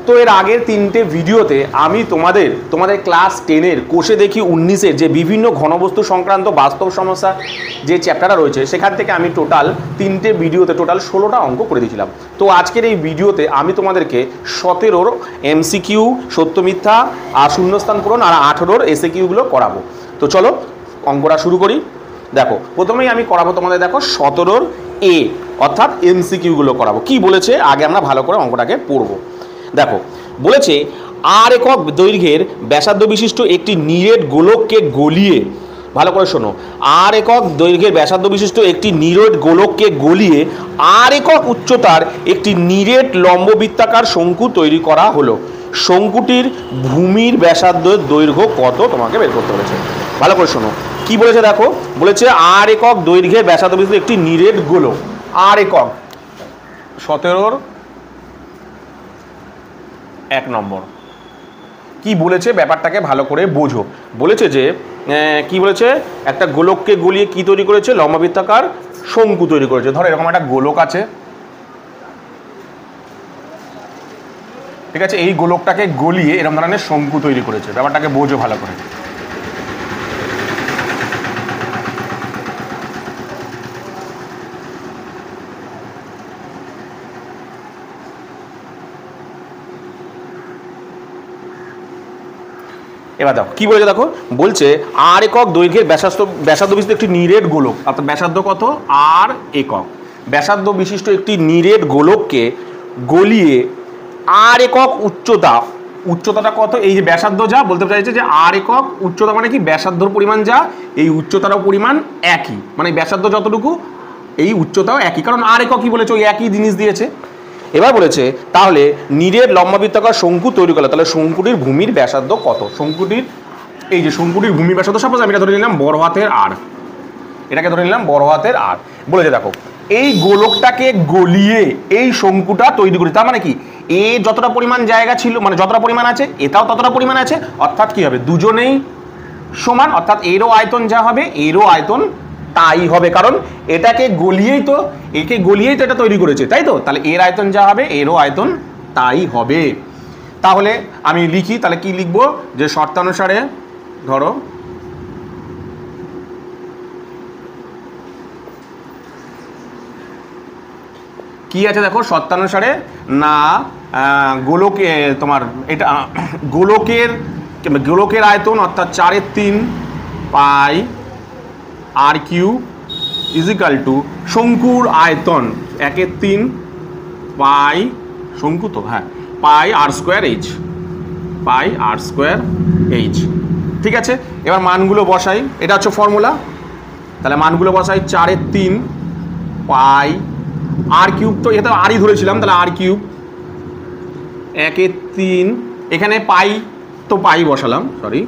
তো এর আগের 3টে ভিডিওতে আমি তোমাদের ক্লাস 10-এর কোষে দেখি 19-এর যে বিভিন্ন ঘনবস্তু সংক্রান্ত বাস্তব সমস্যা যে চ্যাপ্টারটা রয়েছে সেখান থেকে আমি টোটাল 3টে ভিডিওতে টোটাল 16টা অঙ্ক করে দিয়েছিলাম। তো আজকের এই ভিডিওতে আমি তোমাদেরকে 17-র MCQ সত্য মিথ্যা আর শূন্যস্থান পূরণ আর 18-র SAQগুলো করাবো। তো চলো অঙ্কটা শুরু করি। দেখো প্রথমেই আমি করাবো তোমাদের, দেখো 17-র A অর্থাৎ MCQগুলো করাবো। কি বলেছে আগে আমরা ভালো করে অঙ্কটাকে পড়বো। দেখো বলেছে আর একক দৈর্ঘ্যের ব্যাসার্ধ বিশিষ্ট একটি নিরেট গোলককে গলিয়ে, ভালো করে শোনো, আর একক দৈর্ঘ্যের ব্যাসার্ধ বিশিষ্ট একটি নিরেট গোলককে গলিয়ে আর একক উচ্চতার একটি নিরেট লম্ববৃত্তাকার শঙ্কু তৈরি করা হলো। শঙ্কুটির ভূমির ব্যাসার্ধের দৈর্ঘ্য কত তোমাকে বের করতে বলেছে। ভালো করে শোনো কি বলেছে, দেখো বলেছে আর একক দৈর্ঘ্যের ব্যাসার্ধ বিশিষ্ট একটি নিরেট গোলক, আর একক 17-র 1 নম্বর। কি বলেছে ব্যাপারটাকে ভালো করে বোঝো। বলেছে যে কি বলেছে, একটা গোলককে গলিয়ে কি তৈরি করেছে, লম্ববৃত্তাকার শঙ্কু তৈরি করেছে। ধরো এরকম একটা গোলক আছে, ঠিক আছে, এই গোলকটাকে গলিয়ে এরকম ধরনের শঙ্কু তৈরি করেছে। ব্যাপারটাকে বোঝো ভালো করে। এবার দেখো কি বলেছে, দেখো বলছে আর একক দৈর্ঘ্যের ব্যাসার্ধ বিশিষ্ট একটি নিরেট গোলক, অর্থাৎ ব্যাসার্ধ কত, আর একক ব্যাসার্ধ বিশিষ্ট একটি নিরেট গোলককে গলিয়ে আর একক উচ্চতাটা কত, এই যে ব্যাসার্ধ যা বলতে চাইছে যে আর একক উচ্চতা মানে কি, ব্যাসার্ধর পরিমাণ যা এই উচ্চতারও পরিমাণ একই, মানে ব্যাসার্ধ যতটুকু এই উচ্চতাও একই, কারণ আর একক কি বলেছে, ওই একই জিনিস দিয়েছে। এবার বলেছে তাহলে নিরেট লম্ববৃত্তাকার শঙ্কু তৈরি করলে তাহলে শঙ্কুটির ভূমির ব্যাসার্ধ কত। শঙ্কুটির এই যে শঙ্কুটির ভূমির ব্যাসার্ধ, সাপোজ আমি এটা ধরে নিলাম বড় হাতের আর, এটাকে ধরে নিলাম বড় হাতের আর। বলেছে দেখো এই গোলকটাকে গলিয়ে এই শঙ্কুটা তৈরি করি, তার মানে কি এ যতটা পরিমাণ জায়গা ছিল, মানে যতটা পরিমাণ আছে এটাও ততটা পরিমাণ আছে, অর্থাৎ কি হবে দুজনেই সমান, অর্থাৎ এরও আয়তন যা হবে এরও আয়তন তাই হবে, কারণ এটাকে গলিয়েই তো এটা তৈরি করেছে, তাই তো, তাহলে এর আয়তন যা হবে এরও আয়তন তাই হবে। তাহলে আমি লিখি, তাহলে কি লিখবো, যে শর্তানুসারে ধরো কি আছে, দেখো শর্তানুসারে না গোলকে তোমার এটা গোলকের আয়তন অর্থাৎ 4/3 পাই আর কিউ ইজিক্যাল টু শঙ্কুর আয়তন 1/3 পাই, শঙ্কু তো হ্যাঁ, পাই আর স্কোয়ার এইচ, পাই আর স্কোয়ার এইচ। ঠিক আছে, এবার মানগুলো বসাই, এটা হচ্ছে ফর্মুলা। তাহলে মানগুলো বসাই 4/3 পাই আর কিউব, তো এটা আরই ধরেছিলাম, তাহলে আর কিউব 1/3, এখানে পাই তো পাই বসালাম, সরি।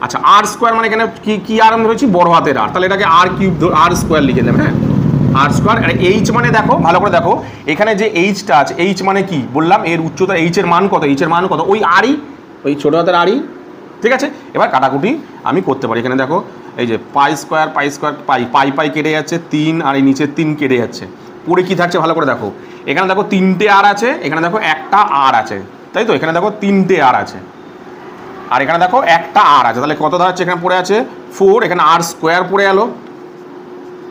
আচ্ছা আর স্কোয়ার মানে এখানে কি আর আমি ধরেছি বড় হাতের আর, তাহলে এটাকে আর কিউব আর স্কোয়ার লিখে দিলাম, হ্যাঁ আর স্কোয়ার। আর এইচ মানে দেখো ভালো করে দেখো এখানে যে এইচটা আছে, এইচ মানে কি বললাম, এর উচ্চতা, এইচের মান কত, এইচের মান কত, ওই আরই, ওই ছোটো হাতের আরই। ঠিক আছে, এবার কাটাকুটি আমি করতে পারি। এখানে দেখো এই যে পাই স্কোয়ার পাই কেটে যাচ্ছে 3, আর এই নিচের 3 কেটে যাচ্ছে, পরে কি থাকছে ভালো করে দেখো, এখানে দেখো 3টে আর আছে, এখানে দেখো একটা আর আছে, তাই তো, এখানে দেখো 3টে আর আছে, আর এখানে দেখো একটা আর আছে, তাহলে কত দাঁড়াচ্ছে, এখানে পড়ে আছে 4, এখানে আর স্কোয়ার পড়ে গেল,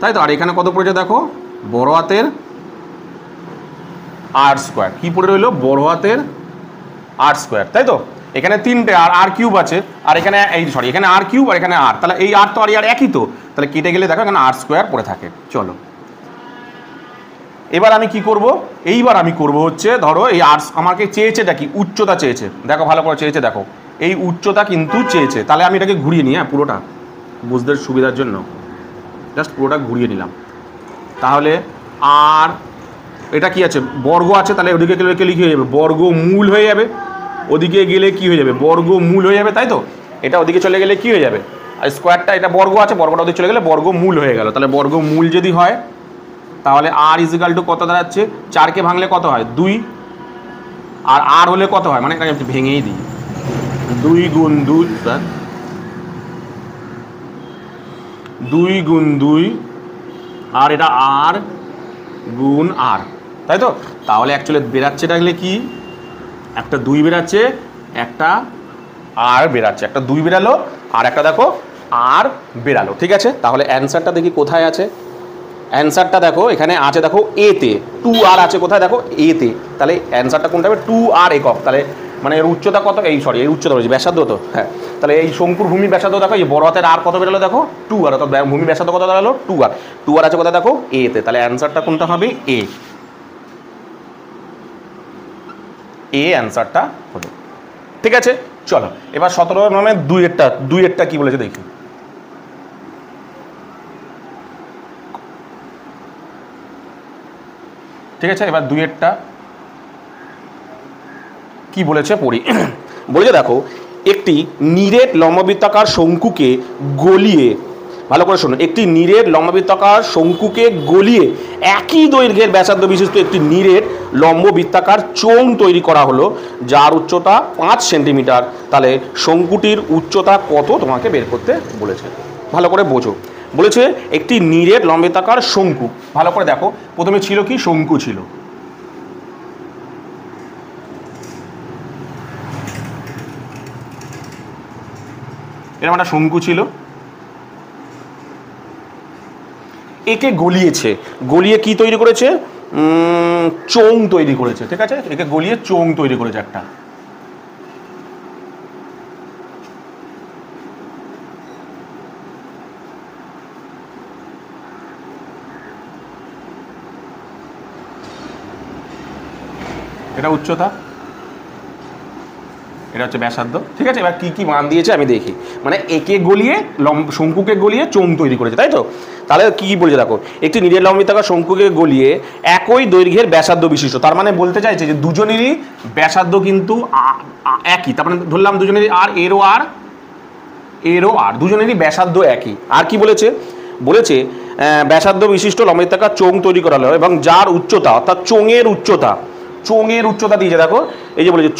তাই তো, আর এখানে কত পড়েছে দেখো বড় হাতের আর স্কোয়ার, কি পড়ে রইলো বড় হাতের আর স্কোয়ার, তাই তো, এখানে 3টে আর কিউব আছে, আর এখানে এখানে আর কিউব আর এখানে আর, তাহলে এই আর তো আর একই, তো তাহলে কেটে গেলে দেখো এখানে আর স্কোয়ার পড়ে থাকে। চলো এবার আমি কি করব, এইবার আমি করব হচ্ছে ধরো এই আর আমাকে চেয়েছেটা কি, উচ্চতা চেয়েছে, দেখো ভালো করে চেয়েছে, দেখো এই উচ্চতা কিন্তু চেয়েছে, তাহলে আমি এটাকে ঘুরিয়ে নিই, হ্যাঁ পুরোটা বুঝতে সুবিধার জন্য জাস্ট পুরোটা ঘুরিয়ে নিলাম। তাহলে আর এটা কি আছে, বর্গ আছে, তাহলে ওদিকে গেলে কি হয়ে যাবে, বর্গমূল হয়ে যাবে, ওদিকে গেলে কি হয়ে যাবে, বর্গমূল হয়ে যাবে, তাই তো, এটা ওদিকে চলে গেলে কি হয়ে যাবে, আর স্কোয়ারটা এটা বর্গ আছে, বর্গটা ওদিকে চলে গেলে বর্গমূল হয়ে গেল, তাহলে বর্গমূল যদি হয় তাহলে আর ইজিক্যাল টু কত দাঁড়াচ্ছে, 4কে ভাঙলে কত হয় 2, আর আর হলে কত হয়, মানে ভেঙেই দিই 2 গুণ 2, 2 গুণ 2, আর এটা আর গুণ আর, তাই তো, তাহলে অ্যাকচুয়ালি বেরাচ্ছে থাকলে কি একটা 2 বেরাচ্ছে, একটা আর বেরাচ্ছে, একটা 2 বেরালো আর একটা দেখো আর বেরালো। ঠিক আছে, তাহলে অ্যান্সারটা দেখি কোথায় আছে। অ্যান্সারটা দেখো এখানে আছে, দেখো এতে 2 আর আছে, কোথায় দেখো এতে। তাহলে অ্যান্সারটা কোনটা হবে? 2 আর একক। তাহলে মানে এর উচ্চতা কত? এই সরি, এর উচ্চতা বলছি, ব্যাসার্ধ তো, হ্যাঁ। তাহলে এই শঙ্কুর ভূমি ব্যাসার্ধ দেখো, এই বড় হাতের আর কত বেরোলো দেখো? 2 আর। অর্থাৎ ভূমি ব্যাসার্ধ কত দাঁড়ালো? 2 আর। 2 আর আছে কোথায় দেখো? এতে। তাহলে অ্যান্সারটা কোনটা হবে? এ অ্যান্সারটা হলো। ঠিক আছে, চলো এবার 17 নামে 2 এরটা কি বলেছে দেখি। ঠিক আছে, এবার 2 এরটা কি বলেছে পড়ি। বলেছে দেখো, একটি নিরেট লম্ববৃত্তাকার শঙ্কুকে গলিয়ে, ভালো করে শোনো, একটি নিরেট লম্ববৃত্তাকার শঙ্কুকে গলিয়ে একই দৈর্ঘ্যের ব্যাসার্ধ বিশিষ্ট একটি নিরেট লম্ববৃত্তাকার চোঙ তৈরি করা হলো, যার উচ্চতা 5 সেন্টিমিটার। তাহলে শঙ্কুটির উচ্চতা কত তোমাকে বের করতে বলেছে, ভালো করে বোঝো। বলেছে একটি নিরেট লম্ববৃত্তাকার শঙ্কু, ভালো করে দেখো, প্রথমে ছিল কি? শঙ্কু ছিল। এরকম একটা শঙ্কু ছিল, একে গলিয়েছে, গলিয়ে কি তৈরি করেছে? চোঙ তৈরি করেছে। ঠিক আছে, একে গলিয়ে চোঙ তৈরি করেছে একটা। এটা উচ্চতা, এটা হচ্ছে ব্যাসার্ধ। ঠিক আছে, এবার কি কি মান দিয়েছে আমি দেখি। মানে একে গলিয়ে শঙ্কুকে গলিয়ে চোঙ তৈরি করেছে, তাই তো? তাহলে কি বলছে দেখো, একটি নিরেট লম্ববৃত্তাকার শঙ্কুকে গলিয়ে একই দৈর্ঘ্যের ব্যাসার্ধ বিশিষ্ট। তার মানে বলতে চাইছে যে দুজনেরই ব্যাসার্ধ কিন্তু একই। তার মানে ধরলাম দুজনেরই আর এরও আর দুজনেরই ব্যাসার্ধ একই। আর কি বলেছে? বলেছে ব্যাসার্ধ বিশিষ্ট লম্ববৃত্তাকার চোঙ তৈরি করা হলো, এবং যার উচ্চতা, অর্থাৎ চোঙের উচ্চতা দিয়েছে দেখো, এই যে বলেছে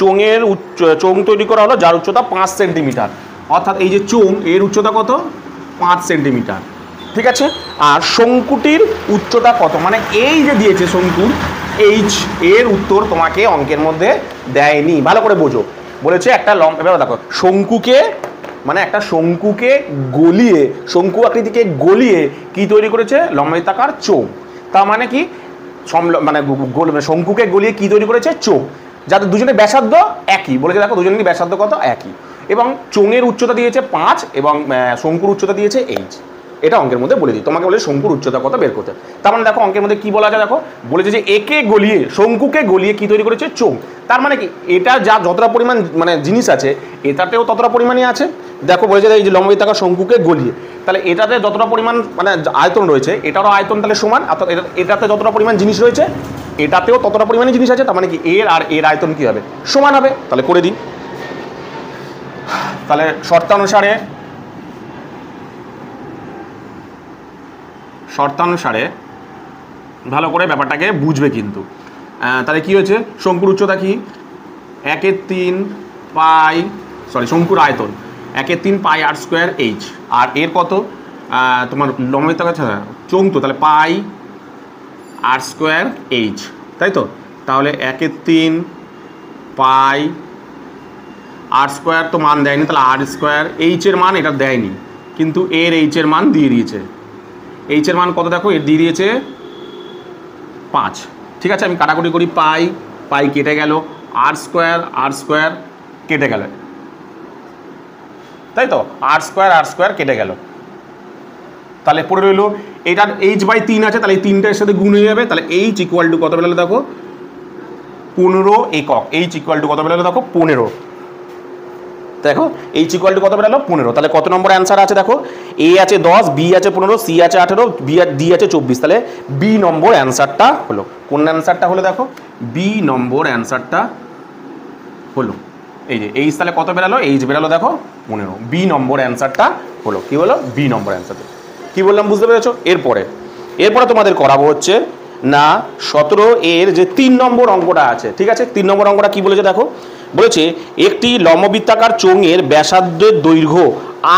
চোঙ তৈরি করা হলো যার উচ্চতা 5 সেন্টিমিটার। অর্থাৎ এই যে চোঙ, এর উচ্চতা কত? 5 সেন্টিমিটার। ঠিক আছে, আর শঙ্কুটির উচ্চতা কত? মানে এই যে দিয়েছে শঙ্কুর এইচ, এর উত্তর তোমাকে অঙ্কের মধ্যে দেয়নি, ভালো করে বোঝো। বলেছে একটা এবার দেখো, শঙ্কুকে মানে একটা শঙ্কুকে গলিয়ে, শঙ্কু আকৃতিকে গলিয়ে কি তৈরি করেছে? লম্ববৃত্তাকার চোঙ। তার মানে কি? মানে শঙ্কুকে গলিয়ে কি তৈরি করেছে? চোঙ, যাদের দুজনের ব্যাসার্ধ একই। বলেছে দেখো দুজনেরই ব্যাসার্ধ কত? একই। এবং চোঙের উচ্চতা দিয়েছে 5 এবং শঙ্কুর উচ্চতা দিয়েছে এইচ। এটা অঙ্কের মধ্যে বলে দিই, তোমাকে বলে শঙ্কুর উচ্চতা কত বের করতে। তার মানে দেখো অঙ্কের মধ্যে কি বলা আছে দেখো, বলেছে যে একে গলিয়ে, শঙ্কুকে গলিয়ে কি তৈরি করেছে? চোঙ। তার মানে কি? এটা যা যতটা পরিমাণ মানে জিনিস আছে, এটাতেও ততটা পরিমাণই আছে। দেখো বলেছে এই যে লম্ববৃত্তাকার শঙ্কুকে গলিয়ে, তাহলে এটাতে যতটা পরিমাণ মানে আয়তন রয়েছে, এটারও আয়তন তাহলে সমান। অর্থাৎ এটাতে যতটা পরিমাণ জিনিস রয়েছে, এটাতেও ততটা পরিমাণে জিনিস আছে। তার মানে কি? এর আর এর আয়তন কি হবে? সমান হবে। তাহলে করে দিই। তাহলে শর্তানুসারে ভালো করে ব্যাপারটাকে বুঝবে কিন্তু। তাহলে কি হয়েছে? শঙ্কুর উচ্চতা কি? 1/3 পাই, শঙ্কুর আয়তন 1/3 পাই আর স্কোয়ার এইচ। আর এর কত? তোমার লম্ববৃত্তাকার চোঙ তো, তাহলে পাই আর স্কোয়ার এইচ, তাই তো? তাহলে 1/3 পাই আর স্কোয়ার তো মান দেয়নি, তাহলে আর স্কোয়ার। এইচের মান এটা দেয়নি, কিন্তু এর এইচের মান দিয়ে দিয়েছে। এইচের মান কত দেখো, এর দিয়ে দিয়েছে 5। ঠিক আছে, আমি কাটাকুটি করি। পাই কেটে গেল, আর স্কোয়ার কেটে গেল, তাই তো? আর স্কোয়ার কেটে গেল। তাহলে পড়ে রইল এটার h/3 আছে, তাহলে এই 3টার সাথে গুণ হয়ে যাবে। তাহলে h ইকুয়াল টু কত বেরোলো দেখো? 15 একক। h ইকুয়াল টু কত বেরোলো দেখো? 15। দেখো h ইকুয়াল টু কত বেরোলো? 15। তাহলে কত নম্বর অ্যান্সার আছে দেখো? a আছে 10, b আছে 15, c আছে 18, d আছে 24। তাহলে b নম্বর অ্যান্সারটা হলো। কোন অ্যান্সারটা হলো দেখো? b নম্বর অ্যান্সারটা হলো। এই যে h তাহলে কত বেরোলো? h বেরোলো দেখো 15। b নম্বর অ্যান্সারটা হলো। কি হলো? b নম্বর অ্যান্সার। কি বললাম বুঝতে পেরেছো? এরপরে তোমাদের করাবো হচ্ছে না 17 এর যে 3 নম্বর অঙ্কটা আছে। ঠিক আছে, 3 নম্বর অঙ্কটা কি বলেছে দেখো? বলেছে একটি লম্ববৃত্তাকার চোঙের ব্যাসার্ধের দৈর্ঘ্য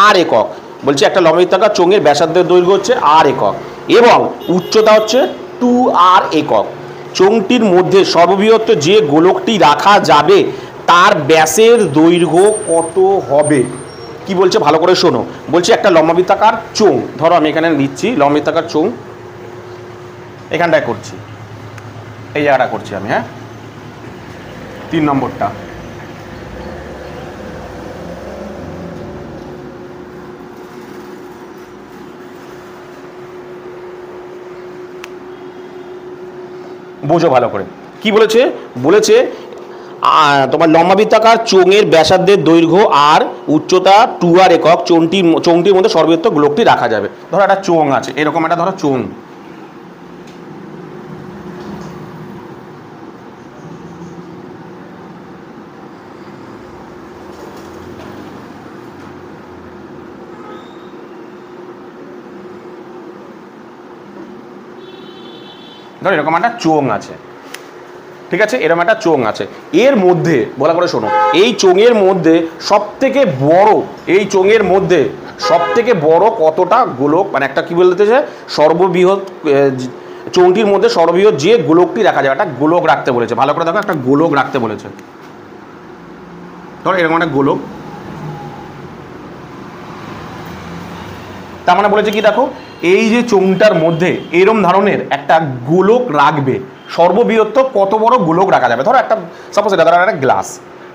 আর একক। বলছে একটা লম্ববৃত্তাকার চোঙের ব্যাসার্ধের দৈর্ঘ্য হচ্ছে আর একক এবং উচ্চতা হচ্ছে 2r একক। চোঙটির মধ্যে সর্ববৃহৎ যে গোলকটি রাখা যাবে তার ব্যাসের দৈর্ঘ্য কত হবে? কি বলছে ভালো করে শোনো। বলছে একটা লম্বাবৃত্তাকার চোঙ, ধরো আমি এখানে নিচ্ছি লম্বাবৃত্তাকার চোঙ, এখানটায় করছি, এই জায়গাটা করছি আমি, হ্যাঁ 3 নম্বরটা। বোঝো ভালো করে কি বলেছে। বলেছে তোমার লম্বাবৃত্তাকার চোঙের ব্যাসার্ধের দৈর্ঘ্য আর উচ্চতা 2r একক চোঙটির মধ্যে সর্ববৃহৎ গোলকটি রাখা যাবে। ধরো একটা চোঙ আছে, এরকম একটা ধরো চোঙ, ধরো এরকম একটা চোঙ আছে, ঠিক আছে, এরকম একটা চোঙ আছে। এর মধ্যে বলা করে শোনো, এই চোঙের মধ্যে সবথেকে বড়, এই চোঙের মধ্যে সবথেকে বড় কতটা গোলক, মানে একটা কি বলতে চাই সর্ববৃহৎ চোঙটির মধ্যে সর্ববৃহৎ যে গোলকটি রাখা যাবে, একটা গোলক রাখতে বলেছে। ভালো করে দেখো, একটা গোলক রাখতে বলেছে। ধরো এরকম একটা গোলক, তার মানে বলেছে কি দেখো, এই যে চোঙটার মধ্যে এরম ধরনের একটা গোলক রাখবে, সর্ববৃহৎ কত বড় গোলক রাখা যাবে। ধরো একটা সাপোজ এটা ধরো একটা গ্লাস,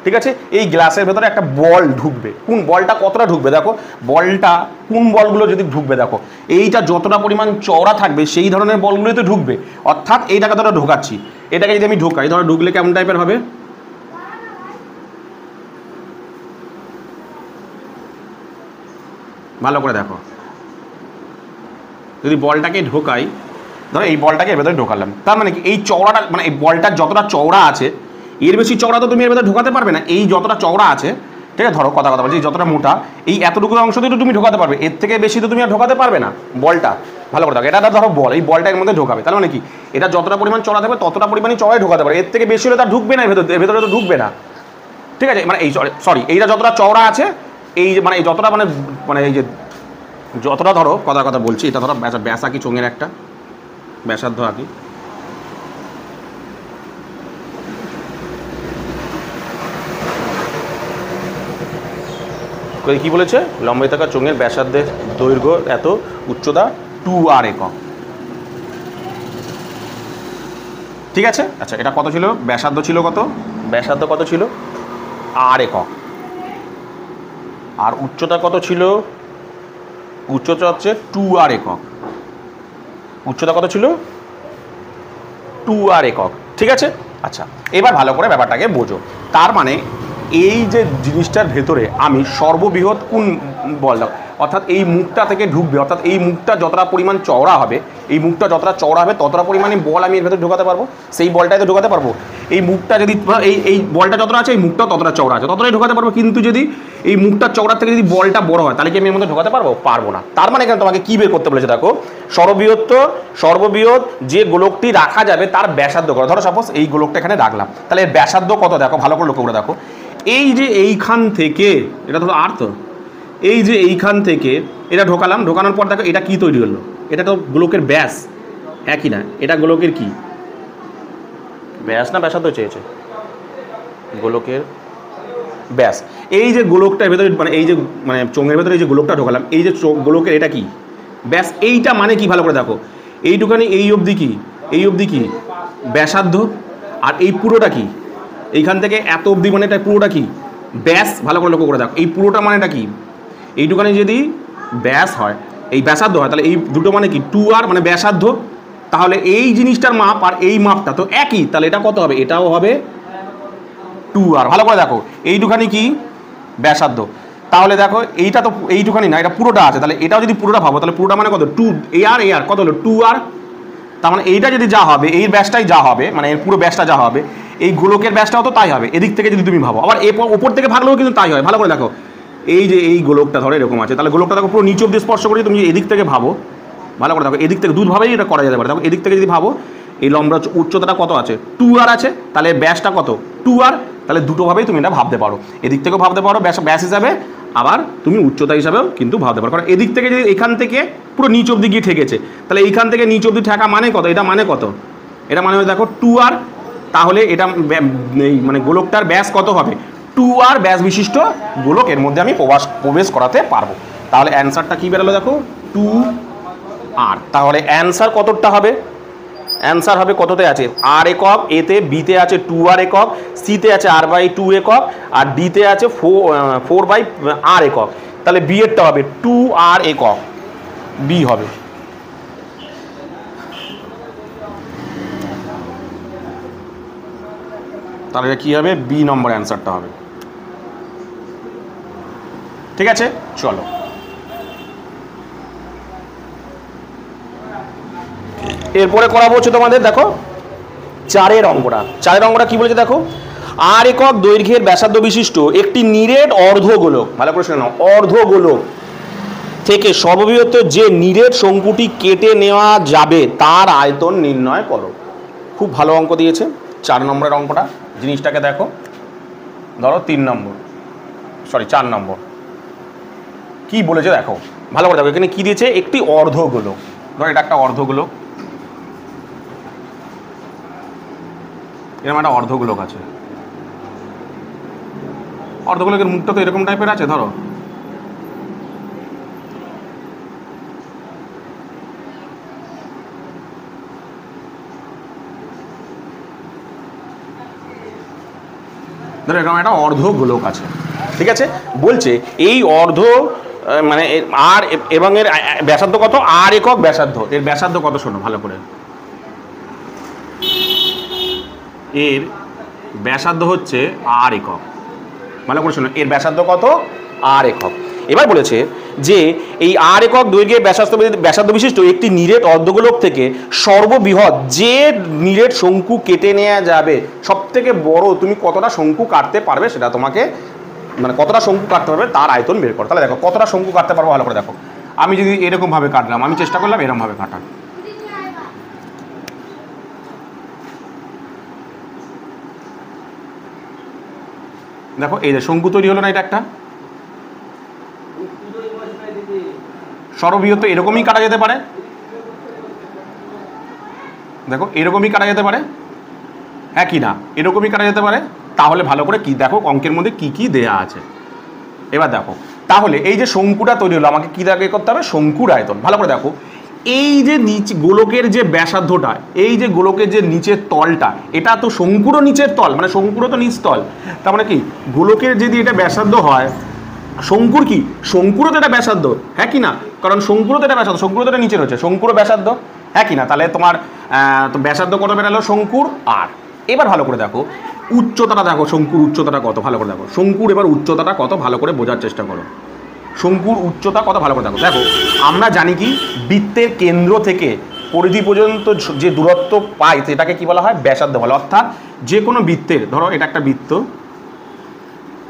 ঠিক আছে, এই গ্লাসের ভেতরে একটা বল ঢুকবে, কোন বলটা কতটা ঢুকবে দেখো, বলটা কোন বলগুলো যদি ঢুকবে দেখো, এইটা যতটা পরিমাণ চওড়া থাকবে সেই ধরনের বলগুলোই তো ঢুকবে। অর্থাৎ এইটাকে ধরো ঢোকাচ্ছি, এটাকে যদি আমি ঢোকাই, ধরো ঢুকলে কেমন টাইপের হবে, ভালো করে দেখো, যদি বলটাকে ঢোকাই, ধরো এই বলটাকে এর ভেতরে ঢোকালাম, তার মানে কি এই চওড়াটা, মানে এই বলটার যতটা চওড়া আছে এর বেশি চওড়া তো তুমি এর ভেতরে ঢোকাতে পারবে না। এই যতটা চওড়া আছে, ঠিক আছে, ধরো কথা বলছি যতটা মোটা, এই এতটুকু অংশ দিয়ে তুমি ঢোকাতে পারবে, এর থেকে বেশি তো তুমি আর ঢোকাতে পারবে না বলটা। ভালো করে দেখো, এটা ধরো বল, এই বলটা এর মধ্যে ঢোকাবে, তার মানে কি এটা যতটা পরিমাণ চওড়া থাকবে ততটা পরিমাণই চওড়াই ঢোকাতে পারে, এর থেকে বেশি হলে তার ঢুকবে না, ভেতরে তো ঢুকবে না, ঠিক আছে। মানে এই সরি এইটা যতটা চওড়া আছে, এই মানে এই যতটা মানে মানে এই যে যতটা ধরো কথা বলছি, এটা ধরো ব্যাস আঁকি চোঙের একটা ব্যাসার্ধ আঁকি, কি বলেছে, লম্বাবৃত্তাকার চোঙের ব্যাসার্ধের দৈর্ঘ্য এত, উচ্চতা 2r একক, ঠিক আছে। আচ্ছা এটা কত ছিল, ব্যাসার্ধ ছিল কত, ব্যাসার্ধ কত ছিল r একক, আর উচ্চতা কত ছিল, উচ্চতা হচ্ছে 2r একক, উচ্চতা কত ছিল 2r একক, ঠিক আছে। আচ্ছা এবার ভালো করে ব্যাপারটাকে বোঝো। তার মানে এই যে জিনিসটার ভেতরে আমি সর্ববৃহৎ কোন বল, অর্থাৎ এই মুখটা থেকে ঢুকবে, অর্থাৎ এই মুখটা যতটা পরিমাণ চওড়া হবে, এই মুখটা যতটা চওড়া হবে ততটা পরিমাণে বল আমি এর ভেতরে ঢোকাতে পারবো, সেই বলটাই তো ঢোকাতে পারবো। এই মুখটা যদি এই বলটা যতটা আছে, এই মুখটাও ততটা চওড়া আছে, ততটাই ঢোকাতে পারবো। কিন্তু যদি এই মুখটা চওড়ার থেকে যদি বলটা বড় হয়, তাহলে কি আমি এর মধ্যে ঢোকাতে পারবো? পারবো না। তার মানে এখানে তোমাকে কি বের করতে বলেছে দেখো, সর্ববৃহৎ যে গোলকটি রাখা যাবে তার ব্যাসার্ধ করো। ধরো সাপোজ এই গোলকটা এখানে রাখলাম, তাহলে এর ব্যাসার্ধ কত দেখো, ভালো করে লক্ষ্য করে দেখো, এই যে এইখান থেকে, এটা ধরো আর তো এই যে এইখান থেকে এটা ঢোকালাম, ঢোকানোর পর দেখো এটা কি তৈরি হলো, এটা তো গোলকের ব্যাস, একই না, এটা গোলকের কি ব্যাস না ব্যাসার্ধ চেয়েছে, গোলকের ব্যাস। এই যে গোলকটার ভেতরে মানে এই যে মানে চোঙের ভেতরে এই যে গোলকটা ঢোকালাম, এই যে গোলকের এটা কি ব্যাস, এইটা মানে কি ভালো করে দেখো, এইটুখানি এই অবধি কি, এই অবধি কি ব্যাসার্ধ, আর এই পুরোটা কি, এইখান থেকে এত অবধি মানে এটা পুরোটা কি ব্যাস। ভালো করে লক্ষ্য করে দেখো, এই পুরোটা মানেটা কি, এইটুখানি যদি ব্যাস হয়, এই ব্যাসার্ধ হয়, তাহলে এই দুটো মানে কি 2r মানে ব্যাসার্ধ। তাহলে এই জিনিসটার মাপ আর এই মাপটা তো একই, তাহলে এটা কত হবে, এটাও হবে 2r। ভালো করে দেখো, এইটুখানি কি ব্যাসার্ধ, তাহলে দেখো এইটা তো এইটুখানি না, এটা পুরোটা আছে, তাহলে এটাও যদি পুরোটা ভাবো, তাহলে পুরোটা মানে কত 2 আর কত হলো 2r। তার মানে এইটা যদি যা হবে, এই ব্যাসটাই যা হবে, মানে এর পুরো ব্যাসটা যা হবে, এই গোলকের ব্যাসটাও তো তাই হবে এদিক থেকে যদি তুমি ভাবো। আবার ওপর থেকে ভাগলেও কিন্তু তাই হয়। ভালো করে দেখো, এই যে এই গোলকটা ধরো এরকম আছে, তাহলে গোলকটা দেখো পুরো নিচ অব্দি স্পর্শ করে, তুমি এদিক থেকে ভাবো, ভালো করে দেখো, এদিক থেকে দুধভাবেই এটা করা যেতে পারে। দেখো এদিক থেকে যদি ভাবো, এই লম্বা উচ্চতাটা কত আছে 2r আছে, তাহলে ব্যাসটা কত 2r, তাহলে দুটোভাবেই তুমি এটা ভাবতে পারো, এদিক থেকেও ভাবতে পারো ব্যাস হিসাবে, আবার তুমি উচ্চতা হিসাবেও কিন্তু ভাবতে পারো। কারণ এদিক থেকে যদি এখান থেকে পুরো নিচ অব্দি গিয়ে ঠেকেছে, তাহলে এইখান থেকে নিচ অব্দি ঠেকা মানে কত, এটা মানে কত, এটা মানে দেখো 2r তাহলে এটা মানে গোলকটার ব্যাস কত হবে, 2r ব্যাস বিশিষ্ট গোলক এর মধ্যে আমি প্রবেশ করাতে পারবো। তাহলে অ্যান্সারটা কি বেরোলো দেখো, 2r। তাহলে অ্যান্সার কতটা হবে, অ্যান্সার হবে কততে আছে, r একক, এতে বিতে আছে 2r একক, সিতে আছে r/2 একক, আর ডিতে আছে 4/r একক। তাহলে বি এরটা হবে 2r একক, বি হবে। তাহলে কি হবে, বি নম্বর অ্যান্সারটা হবে। ঠিক আছে, চলো এরপরে করাবো হচ্ছে তোমাদের, দেখো 4 অঙ্কটা কি বলেছে দেখো, r একক দৈর্ঘ্যের ব্যাসার্ধ বিশিষ্ট একটি নিরেট অর্ধগোলক, ভালো করে শুনে নাও, অর্ধগোলক থেকে সর্ববৃহৎ যে নিরেট শঙ্কুটি কেটে নেওয়া যাবে তার আয়তন নির্ণয় করো। খুব ভালো অঙ্ক দিয়েছে 4 নম্বরের অঙ্কটা। জিনিসটাকে দেখো, ধরো 4 নম্বর কি বলেছে দেখো, ভালো করে দেখো, এখানে কি দিয়েছে, একটি অর্ধগোলক। ধরো এটা একটা অর্ধগোলক, এরকম একটা অর্ধগোলক আছে, অর্ধগোলকের মুখটা তো এরকম টাইপের আছে, ধরো এরকম একটা অর্ধগোলক আছে। ঠিক আছে, বলছে এই অর্ধ মানে আর এবং এর ব্যাসার্ধ কত, r একক ব্যাসার্ধ, এর ব্যাসার্ধ কত শোনো ভালো করে, এর ব্যাসার্ধ হচ্ছে r একক, ভালো করে শোনো, এর ব্যাসার্ধ কত, r একক। এবার বলেছে যে এই r একক দৈর্ঘ্যের ব্যাসার্ধ বিশিষ্ট একটি নিরেট অর্ধগোলক থেকে সর্ববৃহৎ যে নিরেট শঙ্কু কেটে নেওয়া যাবে, সব থেকে বড় তুমি কতটা শঙ্কু কাটতে পারবে সেটা তোমাকে, মানে কতটা শঙ্কু কাটতে পারবে তার আয়তন বের করো। তাহলে দেখো কতটা শঙ্কু কাটতে পারবো, ভালো করে দেখো, আমি যদি এরকম ভাবে কাটলাম, আমি চেষ্টা করলাম এরকম ভাবে কাটার, দেখো এই যে শঙ্কু তৈরি হলো না, এটা একটা সর্ববৃহৎ এরকমই কাটা যেতে পারে, দেখো এরকমই কাটা যেতে পারে, হ্যাঁ কি না, এরকমই কাটা যেতে পারে। তাহলে ভালো করে কি দেখো অঙ্কের মধ্যে কি কি দেয়া আছে। এবার দেখো তাহলে এই যে শঙ্কুটা তৈরি হলো, আমাকে কি দাগে করতে হবে, শঙ্কুর আয়তন। ভালো করে দেখো, এই যে নিচে গোলকের যে ব্যাসার্ধটা, এই যে গোলকের যে নিচের তলটা, এটা তো শঙ্কুরও নিচের তল, মানে শঙ্কুরও তো নিচ তল, তার মানে কি গোলকের যদি এটা ব্যাসার্ধ হয়, শঙ্কুর কি, শঙ্কুরও তো এটা ব্যাসার্ধ, হ্যাঁ কি না, কারণ শঙ্কুরও তো এটা ব্যাসার্ধ, শঙ্কুরও তো এটা নিচে রয়েছে, শঙ্কুরও ব্যাসার্ধ, হ্যাঁ কি না। তাহলে তোমার ব্যাসার্ধ কত বেরালো, শঙ্কুর আর। এবার ভালো করে দেখো উচ্চতাটা, দেখো শঙ্কুর উচ্চতাটা কত, ভালো করে দেখো শঙ্কুর এবার উচ্চতাটা কত, ভালো করে বোঝার চেষ্টা করো, শঙ্কুর উচ্চতা কত, ভালো করে দেখো। দেখো আমরা জানি কি, বৃত্তের কেন্দ্র থেকে পরিধি পর্যন্ত যে দূরত্ব পাই সেটাকে কি বলা হয়, ব্যাসার্ধ বলে। অর্থাৎ যে কোনো বৃত্তের, ধরো এটা একটা বৃত্ত,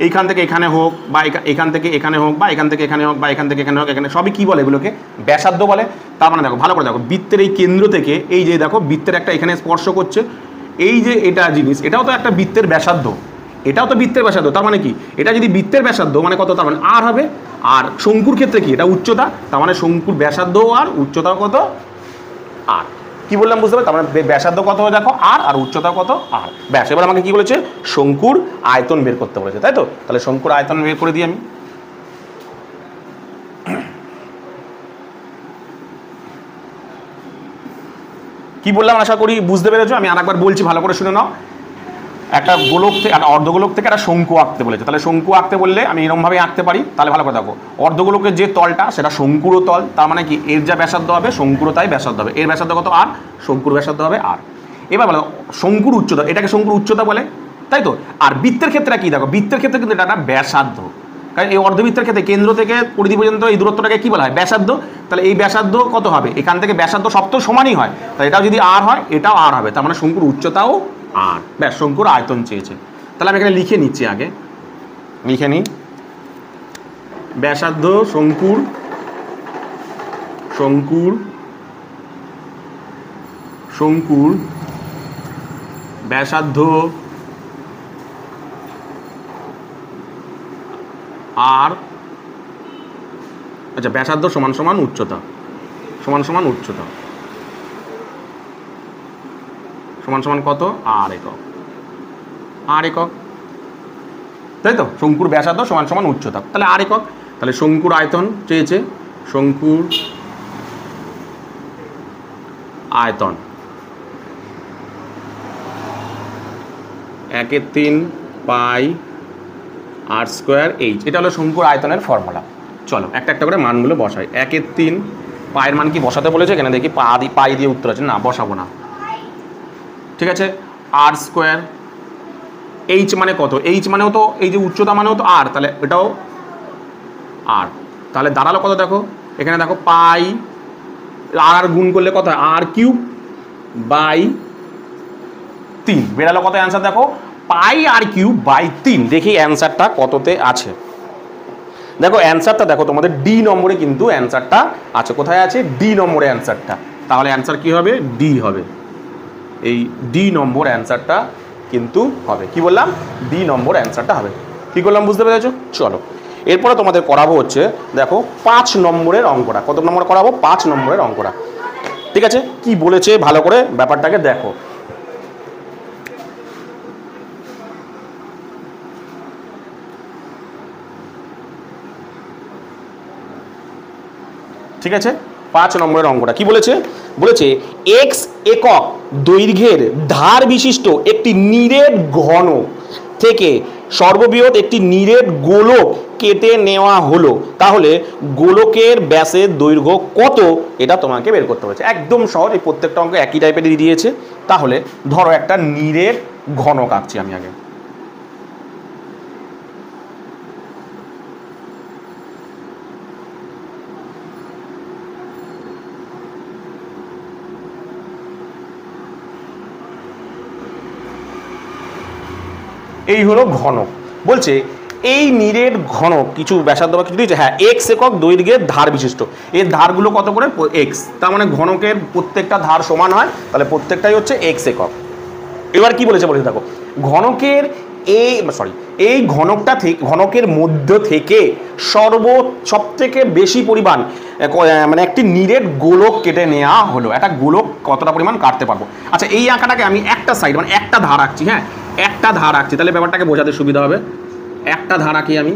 এইখান থেকে এখানে হোক বা এখান থেকে এখানে হোক বা এখান থেকে এখানে হোক বা এখান থেকে এখানে হোক, এখানে সবই কি বলে, এগুলোকে ব্যাসার্ধ বলে। তার মানে দেখো ভালো করে দেখো, বৃত্তের এই কেন্দ্র থেকে এই যে দেখো বৃত্তের একটা এখানে স্পর্শ করছে, এই যে এটা জিনিস, এটাও তো একটা বৃত্তের ব্যাসার্ধ, এটাও তো বৃত্তের ব্যাসার্ধ। তার মানে কি, এটা যদি বৃত্তের ব্যাসার্ধ মানে কত, তার মানে আর হবে। আর শঙ্কুর ক্ষেত্রে কি, এটা উচ্চতা, তার মানে শঙ্কুর ব্যাসার্ধ আর উচ্চতা কত, আর। কি বললাম বুঝতে পারবে, তার মানে ব্যাসার্ধ কত দেখো আর উচ্চতা কত আর, ব্যাস। এবার আমাকে কি বলেছে, শঙ্কুর আয়তন বের করতে বলেছে, তাই তো। তাহলে শঙ্কুর আয়তন বের করে দিই আমি। কি বললাম আশা করি বুঝতে পেরেছো। আমি আরেকবার বলছি, ভালো করে শুনে নাও। একটা গোলক থেকে, একটা অর্ধগোলক থেকে একটা শঙ্কু আঁকতে বলেছে। তাহলে শঙ্কু আঁকতে বললে আমি এরকমভাবে আঁকতে পারি। তাহলে ভালো করে দেখো, অর্ধগোলকের যে তলটা সেটা শঙ্কুরও তল, তার মানে কি এর যা ব্যাসার্ধ হবে শঙ্কুরও তাই ব্যাসার্ধ হবে। এর ব্যাসার্ধ কত আর, শঙ্কুর ব্যাসার্ধ হবে আর। এবার বলো শঙ্কুর উচ্চতা, এটাকে শঙ্কুর উচ্চতা বলে, তাই তো। আর বৃত্তের ক্ষেত্রে কি দেখো, বৃত্তের ক্ষেত্রে কিন্তু এটা একটা ব্যাসার্ধ, কারণ এই অর্ধবৃত্তের ক্ষেত্রে কেন্দ্র থেকে পরিধি পর্যন্ত এই দূরত্বটাকে কি বলা হয়, ব্যাসার্ধ। তাহলে এই ব্যাসার্ধ কত হবে, এখান থেকে ব্যাসার্ধ সব তো সমানই হয়, তাহলে এটাও যদি আর হয় এটাও আর হবে, তার মানে শঙ্কুর উচ্চতাও আর। ব্যাস, শঙ্কুর আয়তন চেয়েছে। তাহলে আমি এখানে লিখে নিচ্ছি, আগে লিখে নিই, ব্যাসার্ধ শঙ্কুর, শঙ্কুর শঙ্কুর ব্যাসার্ধ আর, আচ্ছা ব্যাসার্ধ সমান সমান উচ্চতা, সমান সমান উচ্চতা, সমান সমান কত, আর একক। r একক, তাই তো? শঙ্কুর ব্যাসার্ধ সমান সমান উচ্চতা, তাহলে r একক। তাহলে শঙ্কুর আয়তন চেয়েছে, শঙ্কুর আয়তন 1/3 পাই r স্কোয়ার h, এটা হলো শঙ্কুর আয়তনের ফর্মুলা। চলো একটা একটা করে মানগুলো বসাই। 1/3 পায়ের মান কি বসাতে বলেছে? এখানে দেখি পাই দিয়ে উত্তর আছে, না বসাবো না, ঠিক আছে। r স্কোয়ার, h মানে কত? h মানেও তো এই যে উচ্চতা মানেও তো r, তাহলে এটাও r, তাহলে দাঁড়ালো কত দেখো, এখানে দেখো পাই আর গুণ করলে কত হয়? r কিউব বাই 3, বেরালো কত অ্যান্সার দেখো? পাই r কিউব বাই 3। দেখি অ্যান্সারটা কততে আছে। দেখো অ্যান্সারটা দেখো, তোমাদের ডি নম্বরে কিন্তু অ্যান্সারটা আছে। কোথায় আছে? ডি নম্বরে অ্যান্সারটা। তাহলে অ্যান্সার কি হবে? ডি হবে। এই ডি নম্বর অ্যান্সারটা কিন্তু হবে। কি বললাম? ডি নম্বর অ্যান্সারটা হবে। কি করলাম বুঝতে পেরেছো? চলো এরপরে তোমাদের করাবো হচ্ছে দেখো 5 নম্বরের অঙ্কটা। কত নম্বর করাবো? 5 নম্বরের অঙ্কটা, ঠিক আছে। কি বলেছে ভালো করে ব্যাপারটাকে দেখো। ঠিক আছে, 5 নম্বরের অঙ্কটা কি বলেছে? বলেছে x একক দৈর্ঘ্যের ধার বিশিষ্ট একটি নিরেট ঘন থেকে সর্ববৃহৎ একটি নিরেট গোলক কেটে নেওয়া হলো, তাহলে গোলকের ব্যাসের দৈর্ঘ্য কত? এটা তোমাকে বের করতে হচ্ছে। একদম সহজ, এই প্রত্যেকটা অঙ্ক একই টাইপের দিয়েছে। তাহলে ধরো একটা নিরেট ঘনক আঁকছি আমি আগে। এই হলো ঘনক। বলছে এই নিরেট ঘনক কিছু ব্যাসার্ধ বা কিছু দিয়েছে, হ্যাঁ এক্স একক দৈর্ঘ্যের ধার বিশিষ্ট। এর ধারগুলো কত করে? এক্স, তার মানে ঘনকের প্রত্যেকটা ধার সমান হয়, তাহলে প্রত্যেকটাই হচ্ছে এক্স একক। এবার কি বলেছে দেখো, ঘনকের এই ঘনকটা থেকে, ঘনকের মধ্য থেকে সব থেকে বেশি পরিমাণ মানে একটি নিরেট গোলক কেটে নেওয়া হলো। একটা গোলক কতটা পরিমাণ কাটতে পারবো? আচ্ছা এই আঁকাটাকে আমি একটা সাইড মানে একটা ধার আঁকছি, হ্যাঁ একটা ধার আঁকছি, তাহলে ব্যাপারটাকে বোঝাতে সুবিধা হবে। একটা ধার আঁকি আমি,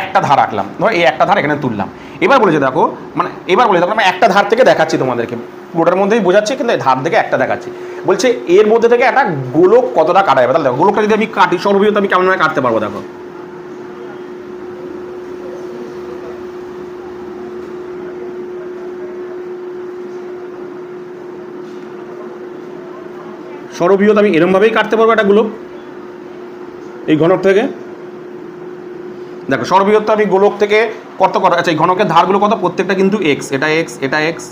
একটা ধার আঁকলাম, ধরো এই একটা ধার এখানে তুললাম। এবার বলেছে দেখো, মানে এবার বলে দেখো আমি একটা ধার থেকে দেখাচ্ছি তোমাদেরকে, পুরোটার মধ্যেই বোঝাচ্ছি কিন্তু ধার থেকে একটা দেখাচ্ছি। বলছে এর মধ্যে থেকে একটা গোলক কতটা কাটা যাবে। তাহলে দেখো গোলকটা যদি আমি কাটি সর্ববৃহৎ আমি কেমনভাবে কাটতে পারবো দেখো। সর্ববৃহৎ আমি এরমভাবেই কাটতে পারবো একটা গোলক এই ঘনক থেকে। দেখো সর্ববৃহৎ আমি গোলক থেকে কত কত, আচ্ছা এই ঘনকের ধারগুলো কত? প্রত্যেকটা কিন্তু এক্স, এটা এক্স, এটা এক্স,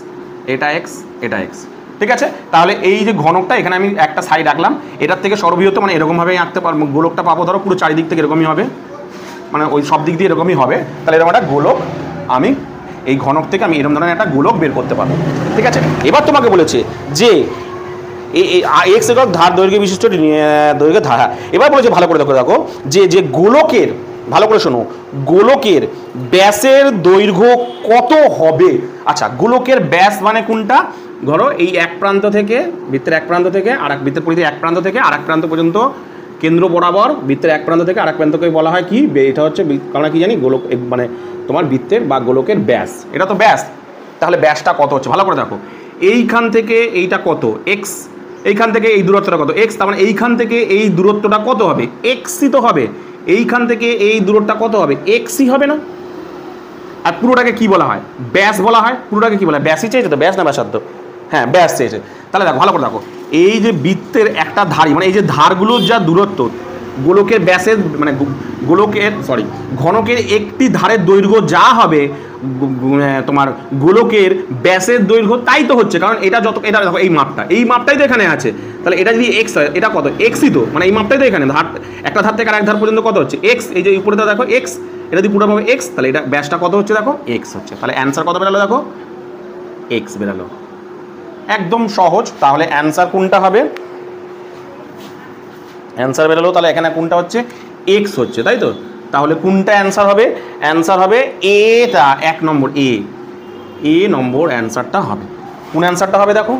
এটা এক্স, এটা এক্স, ঠিক আছে। তাহলে এই যে ঘনকটা এখানে আমি একটা সাইড আঁকলাম, এটার থেকে সর্ববৃহৎ মানে এরকমভাবেই আঁকতে পারবো। গোলকটা পাবো ধরো পুরো চারিদিক থেকে এরকমই হবে, মানে ওই সব দিক দিয়ে এরকমই হবে। তাহলে এরকম একটা গোলক আমি এই ঘনক থেকে আমি এরকম ধরনের একটা গোলক বের করতে পারবো, ঠিক আছে। এবার তোমাকে বলেছে যে এক্স একক ধার দৈর্ঘ্য বিশিষ্ট দৈর্ঘ্য ধার। এবার বলেছে ভালো করে দেখো যে গোলকের, ভালো করে শোনো, গোলকের ব্যাসের দৈর্ঘ্য কত হবে? আচ্ছা গোলকের ব্যাস মানে কোনটা? ধরো এই এক প্রান্ত থেকে, বৃত্তের এক প্রান্ত থেকে আর এক বৃত্তের পরিধি এক প্রান্ত থেকে আর এক প্রান্ত পর্যন্ত কেন্দ্র বরাবর বৃত্তের এক প্রান্ত থেকে আর এক প্রান্তকে বলা হয় কি? এটা হচ্ছে আমরা কি জানি গোলক, মানে তোমার বৃত্তের বা গোলকের ব্যাস, এটা তো ব্যাস। তাহলে ব্যাসটা কত হচ্ছে ভালো করে দেখো। এইখান থেকে এইটা কত? এক্স, এইখান থেকে এই দূরত্বটা কত? এক্স, তার মানে এইখান থেকে এই দূরত্বটা কত হবে? এক্সই তো হবে। এইখান থেকে এই দূরত্বটা কত হবে? এক্সই হবে না? আর পুরোটাকে কি বলা হয়? ব্যাস বলা হয়। পুরোটাকে কি বলা হয়? ব্যাসই চেয়েছে তো, ব্যাস না ব্যাসার্ধ? হ্যাঁ ব্যাস চেয়েছে। তাহলে দেখো ভালো করে দেখো, এই যে বৃত্তের একটা ধারই, মানে এই যে ধারগুলোর যা দূরত্ব, গোলকের ব্যাসের মানে ঘনকের একটি ধারের দৈর্ঘ্য যা হবে তোমার গোলকের ব্যাসের দৈর্ঘ্য তাই তো হচ্ছে। কারণ এটা যত, এটা দেখো এই মাপটাই তো এখানে আছে। তাহলে এটা যদি এক্স হয়, এটা কত? এক্সই তো, মানে এই মাপটাই তো এখানে ধার, একটা ধার থেকে আর এক ধার পর্যন্ত কত হচ্ছে? এক্স। এই যে উপরে দেখো এক্স, এটা যদি পুরোভাবে এক্স, তাহলে এটা ব্যাসটা কত হচ্ছে দেখো? এক্স হচ্ছে। তাহলে অ্যান্সার কত বেরালো দেখো? এক্স বেরালো। একদম সহজ। তাহলে অ্যান্সার কোনটা হবে? অ্যান্সার বেরোলো, তাহলে এখানে কোনটা হচ্ছে? এক্স হচ্ছে, তাই তো। তাহলে কোনটা অ্যান্সার হবে? অ্যান্সার হবে এটা, 1 নম্বর এ নম্বর অ্যান্সারটা হবে। কোন অ্যান্সারটা হবে দেখো?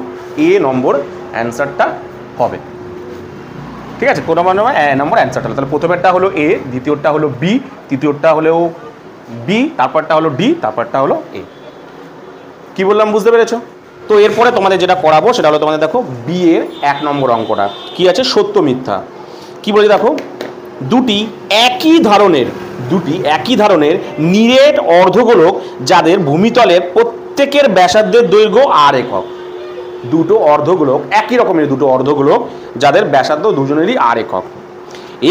এ নম্বর অ্যান্সারটা হবে। ঠিক আছে, কোন নম্বর নম্বর অ্যান্সারটা হলো, তাহলে প্রথমেরটা হলো এ, দ্বিতীয়টা হলো বি, তৃতীয়টা হলো বি, তারপরটা হলো ডি, তারপরটা হলো এ। কি বললাম বুঝতে পেরেছো? তো এরপরে তোমাদের যেটা করাবো সেটা হলো তোমাদের দেখো বি এর 1 নম্বর অঙ্কটা কি আছে, সত্য মিথ্যা। কি বলে দেখো, দুটি একই ধরনের নিরেট অর্ধগোলক যাদের ভূমিতলের প্রত্যেকের ব্যাসার্ধের দৈর্ঘ্য আর একক। দুটো অর্ধগোলক, একই রকমের দুটো অর্ধগোলক যাদের ব্যাসার্ধ দুজনেরই আর একক,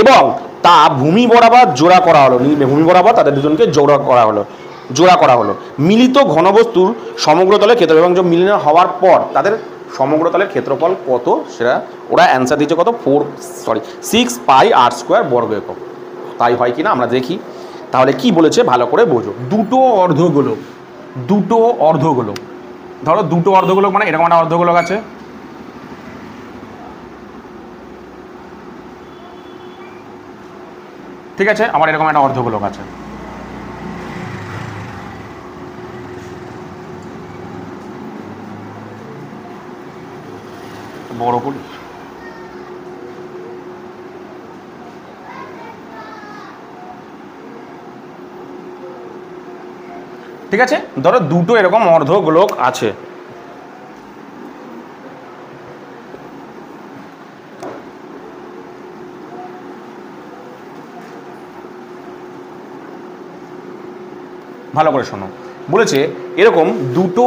এবং তা ভূমি বরাবর জোড়া করা হলো, ভূমি বরাবর তাদের দুজনকে জোড়া করা হলো মিলিত ঘনবস্তুর সমগ্রতলের ক্ষেত্রফল, এবং মিলিত হওয়ার পর তাদের সমগ্রতলের ক্ষেত্রফল কত, সেটা ওরা অ্যান্সার দিচ্ছে কত, 6 পাই আর স্কোয়ার বর্গ একক। তাই হয় কিনা আমরা দেখি। তাহলে কি বলেছে ভালো করে বোঝো, দুটো অর্ধগোলক, ধরো দুটো অর্ধগোলক মানে এরকম একটা অর্ধগোলক আছে, ঠিক আছে, আবার এরকম একটা অর্ধগোলক আছে। বড় করি, ঠিক আছে, ধরো দুটো এরকম অর্ধগোলক আছে, ভালো করে শোনো, বলেছে এরকম দুটো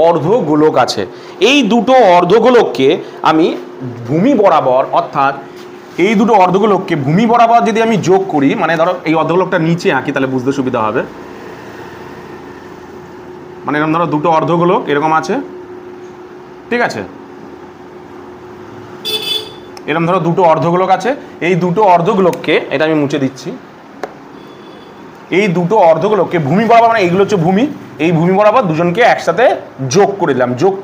অর্ধগোলক আছে, এই দুটো অর্ধগোলককে আমি ভূমি বরাবর, অর্থাৎ এই দুটো অর্ধগোলককে ভূমি বরাবর যদি আমি যোগ করি, মানে ধরো এই অর্ধগোলকটা নিচে আঁকি তাহলে বুঝতে সুবিধা হবে, মানে এরকম ধরো দুটো অর্ধগোলক এরকম আছে, ঠিক আছে, এরকম ধরো দুটো অর্ধগোলক আছে, এই দুটো অর্ধগোলককে, এটা আমি মুছে দিচ্ছি, এই দুটো অর্ধগোলককে ভূমি বরাবর, মানে এইগুলো হচ্ছে ভূমি, এই ভূমি বরাবর দুজনকে একসাথে যোগ করে দিলাম, যোগ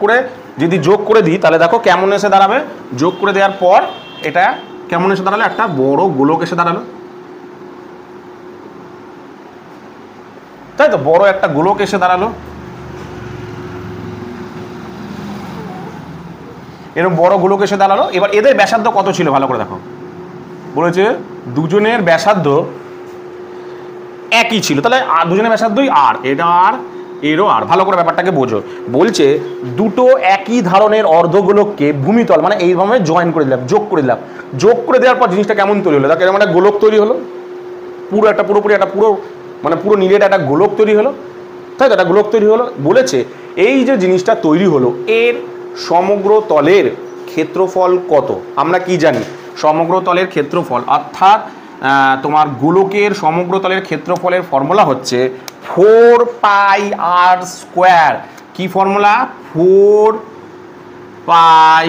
করে দিই তাহলে দেখো কেমন এসে দাঁড়াবে, যোগ করে দেওয়ার পর এটা কেমন এসে দাঁড়ালো, একটা বড় গোলক এসে দাঁড়ালো, তাই তো, বড় একটা গোলক এসে দাঁড়ালো, এরকম বড় গোলক এসে দাঁড়ালো। এবার এদের ব্যাসার্ধ কত ছিল ভালো করে দেখো, বলেছে দুজনের ব্যাসার্ধ একই ছিল, তাহলে দুজনের ব্যাসার্ধই আর, এটা আর এরও আর, ভালো করে ব্যাপারটাকে বোঝো। বলছে দুটো একই ধরনের অর্ধগোলককে ভূমিতল, মানে এইভাবে জয়েন করে দিলাম, যোগ করে দেওয়ার পর জিনিসটা কেমন তৈরি হলো, দেখো এরকম একটা গোলক তৈরি হলো, পুরো নিরেট একটা গোলক তৈরি হলো, তাই তো, একটা গোলক তৈরি হলো। বলেছে এই যে জিনিসটা তৈরি হলো এর সমগ্র তলের ক্ষেত্রফল কত, আমরা কি জানি, সমগ্র তলের ক্ষেত্রফল অর্থাৎ তোমার গোলকের সমগ্র তলের ক্ষেত্রফলের ফর্মুলা হচ্ছে 4 পাই আর স্কোয়ার। কি ফর্মুলা, 4 পাই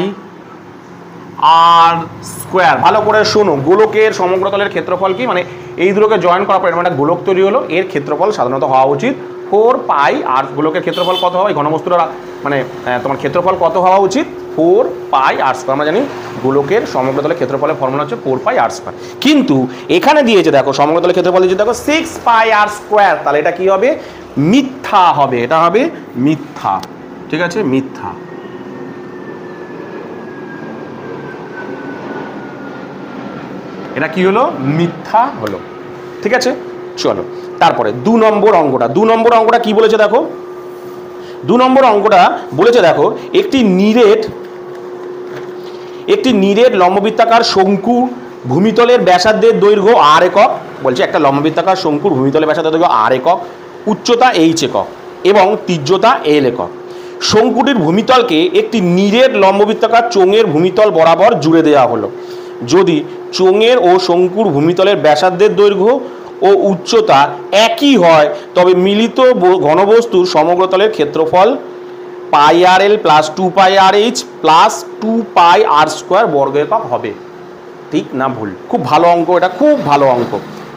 আর স্কোয়ার। ভালো করে শোনো, গোলকের সমগ্র তলের ক্ষেত্রফল কি, মানে এই দুটোকে জয়েন করার পর একটা গোলক তৈরি হলো, এর ক্ষেত্রফল সাধারণত হওয়া উচিত 4 পাই আর, গোলকের ক্ষেত্রফল কত হবে, ঘনবস্তুর মানে তোমার ক্ষেত্রফল কত হওয়া উচিত, 4 পাই আর স্কোয়ার। আমরা জানি গোলকের সমগ্র তলের ক্ষেত্রফলের ফর্মুলা হচ্ছে 4 পাই আর স্কোয়ার, কিন্তু এখানে দিয়েছে দেখো সমগ্র তলের ক্ষেত্রফল দিয়েছে দেখো 6 পাই আর স্কোয়ার, তাহলে এটা কি হবে, মিথ্যা হবে, এটা হবে মিথ্যা, ঠিক আছে, মিথ্যা। এটা কি হলো, মিথ্যা হলো, ঠিক আছে। চলো তারপরে 2 নম্বর অঙ্কটা কি বলেছে দেখো, 2 নম্বর অঙ্কটা বলেছে দেখো একটি নিরেট লম্ববৃত্তাকার শঙ্কু ভূমিতলের ব্যাসার্ধের দৈর্ঘ্য আর একক, বলছে একটা লম্ববৃত্তাকার শঙ্কুর ভূমিতলের ব্যাসার্ধের দৈর্ঘ্য আর একক, উচ্চতা এইচ একক এবং তীর্যতা এল একক। শঙ্কুটির ভূমিতলকে একটি নিরেট লম্ববৃত্তাকার চোঙের ভূমিতল বরাবর জুড়ে দেওয়া হলো। যদি চোঙের ও শঙ্কুর ভূমিতলের ব্যাসার্ধের দৈর্ঘ্য ও উচ্চতা একই হয় তবে মিলিত ঘনবস্তুর সমগ্রতলের ক্ষেত্রফল পাই আর এল প্লাস 2 পাই আর এইচ প্লাস 2 পাই আর স্কোয়ার বর্গ একক হবে। ঠিক না ভুল? খুব ভালো অঙ্ক, এটা খুব ভালো অঙ্ক।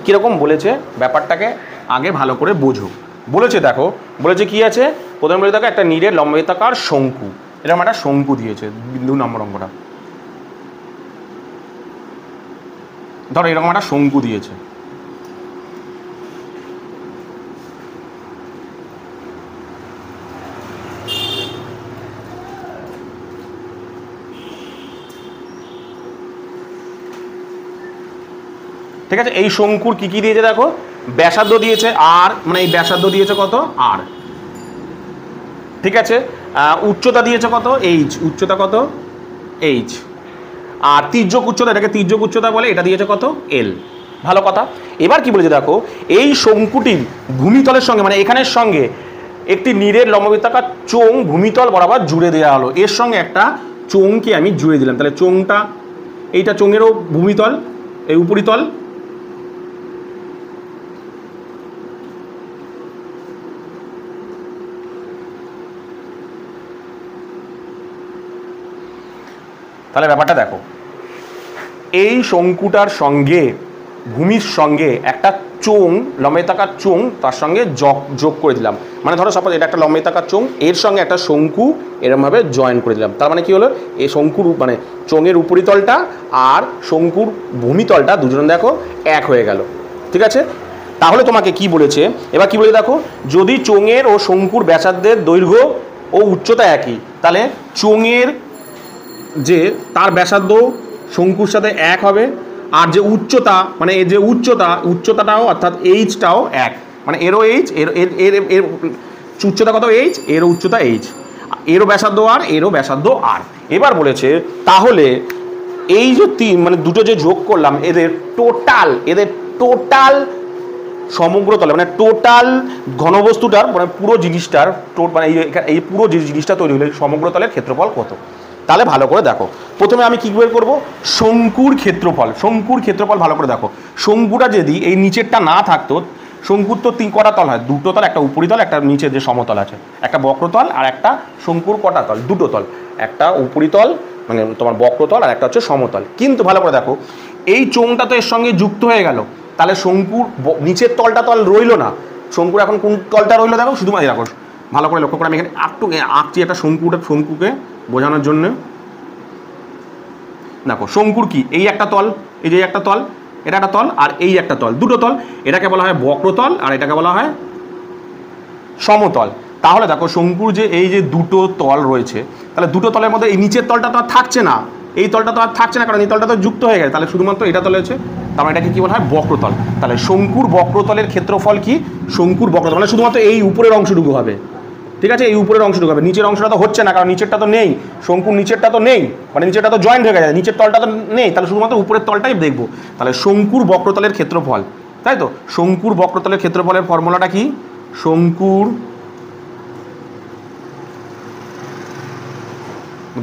কীরকম বলেছে ব্যাপারটাকে আগে ভালো করে বোঝো। বলেছে দেখো, বলেছে কি আছে, প্রথমে বলে দেখো একটা নিরেট লম্ববৃত্তাকার শঙ্কু, এরকম একটা শঙ্কু দিয়েছে 2 নম্বর অঙ্কটা, ধরো এরকম একটা শঙ্কু দিয়েছে, ঠিক আছে। এই শঙ্কুর কি কি দিয়েছে দেখো, ব্যাসার্ধ দিয়েছে আর, মানে এই ব্যাসার্ধ দিয়েছে কত আর, ঠিক আছে। উচ্চতা দিয়েছে কত এইচ, উচ্চতা কত এইচ, আর তির্যক উচ্চতা, এটাকে তির্যক উচ্চতা বলে, এটা দিয়েছে কত এল। ভালো কথা। এবার কি বলেছে দেখো, এই শঙ্কুটির ভূমিতলের সঙ্গে মানে এখানের সঙ্গে একটি নিরেট লম্ববৃত্তাকার চোঙ ভূমিতল বরাবর জুড়ে দেওয়া হলো। এর সঙ্গে একটা চোঙকে আমি জুড়ে দিলাম, তাহলে চোঙটা, এইটা চোঙেরও ভূমিতল, এই উপরিতল, তাহলে ব্যাপারটা দেখো, এই শঙ্কুটার সঙ্গে ভূমির সঙ্গে একটা চোঙ, লম্বায়িতাকার চোঙ তার সঙ্গে যোগ করে দিলাম। মানে ধরো সাপোজ এটা একটা লম্বায়িতাকার চোঙ, এর সঙ্গে একটা শঙ্কু এরমভাবে জয়েন করে দিলাম। তার মানে কি হলো, এই শঙ্কুর মানে চোঙের উপরিতলটা আর শঙ্কুর ভূমিতলটা দুজন দেখো এক হয়ে গেল, ঠিক আছে। তাহলে তোমাকে কি বলেছে, এবার কি বলে দেখো, যদি চোঙের ও শঙ্কুর ব্যাসার্ধের দৈর্ঘ্য ও উচ্চতা একই, তাহলে চোঙের যে তার ব্যাসার্ধ শঙ্কুর সাথে এক হবে, আর যে উচ্চতা মানে এর যে উচ্চতাটাও অর্থাৎ এইচটাও এক, মানে এরও এইচ, এর উচ্চতা কত এইচ, এরও উচ্চতা এইচ, এরও ব্যাসার্ধ আর, এরও ব্যাসার্ধ আর। এবার বলেছে তাহলে এই যে মানে দুটো যে যোগ করলাম, এদের টোটাল সমগ্র তলে মানে টোটাল ঘনবস্তুটার মানে পুরো জিনিসটার মানে এই পুরো জিনিসটা তৈরি হলে সমগ্র তলের ক্ষেত্রফল কত। তাহলে ভালো করে দেখো, প্রথমে আমি কী বের করবো, শঙ্কুর ক্ষেত্রফল। শঙ্কুর ক্ষেত্রফল ভালো করে দেখো, শঙ্কুটা যদি এই নিচেরটা না থাকতো, শঙ্কুর তো কটা তল হয়, দুটো তল, একটা উপরিতল, একটা নিচের যে সমতল আছে, একটা বক্রতল আর একটা শঙ্কুর কটা তল, দুটো তল, একটা উপরিতল মানে তোমার বক্রতল আর একটা হচ্ছে সমতল। কিন্তু ভালো করে দেখো, এই চোঙটা তো এর সঙ্গে যুক্ত হয়ে গেল, তাহলে শঙ্কুর নিচের তলটা তল রইল না, শঙ্কুর এখন কোন তলটা রইল দেখো, শুধুমাত্র দেখো ভালো করে লক্ষ্য করে, আমি এখানে একটু আঁকছি একটা শঙ্কুকে বোঝানোর জন্য। দেখো শঙ্কুর কি, এই একটা তল, এই যে একটা তল, এটা একটা তল, আর এই একটা তল, দুটো তল, এটাকে বলা হয় বক্রতল আর এটাকে বলা হয় সমতল। তাহলে দেখো শঙ্কুর যে এই যে দুটো তল রয়েছে, তাহলে দুটো তলের মধ্যে এই নিচের তলটা তো আর থাকছে না, এই তলটা তো আর থাকছে না, কারণ এই তলটা তো যুক্ত হয়ে গেছে, তাহলে শুধুমাত্র এটা তলে আছে, তার মানে এটাকে কি বলা হয় বক্রতল। তাহলে শঙ্কুর বক্রতলের ক্ষেত্রফল কি, শঙ্কুর বক্রতল মানে শুধুমাত্র এই উপরের অংশটুকু হবে, ঠিক আছে, এই উপরের অংশটুকু হবে, নিচের অংশটা তো হচ্ছে না, কারণ নিচেরটা তো নেই, শঙ্কুর নিচেরটা তো নেই, মানে নিচেরটা তো জয়েন্ট হয়ে গেছে, নিচের তলটা তো নেই, তাহলে শুধুমাত্র উপরের তলটাই দেখবো। তাহলে শঙ্কুর বক্রতলের ক্ষেত্রফল, তাই তো, শঙ্কুর বক্রতলের ক্ষেত্রফলের ফর্মুলাটা কি, শঙ্কুর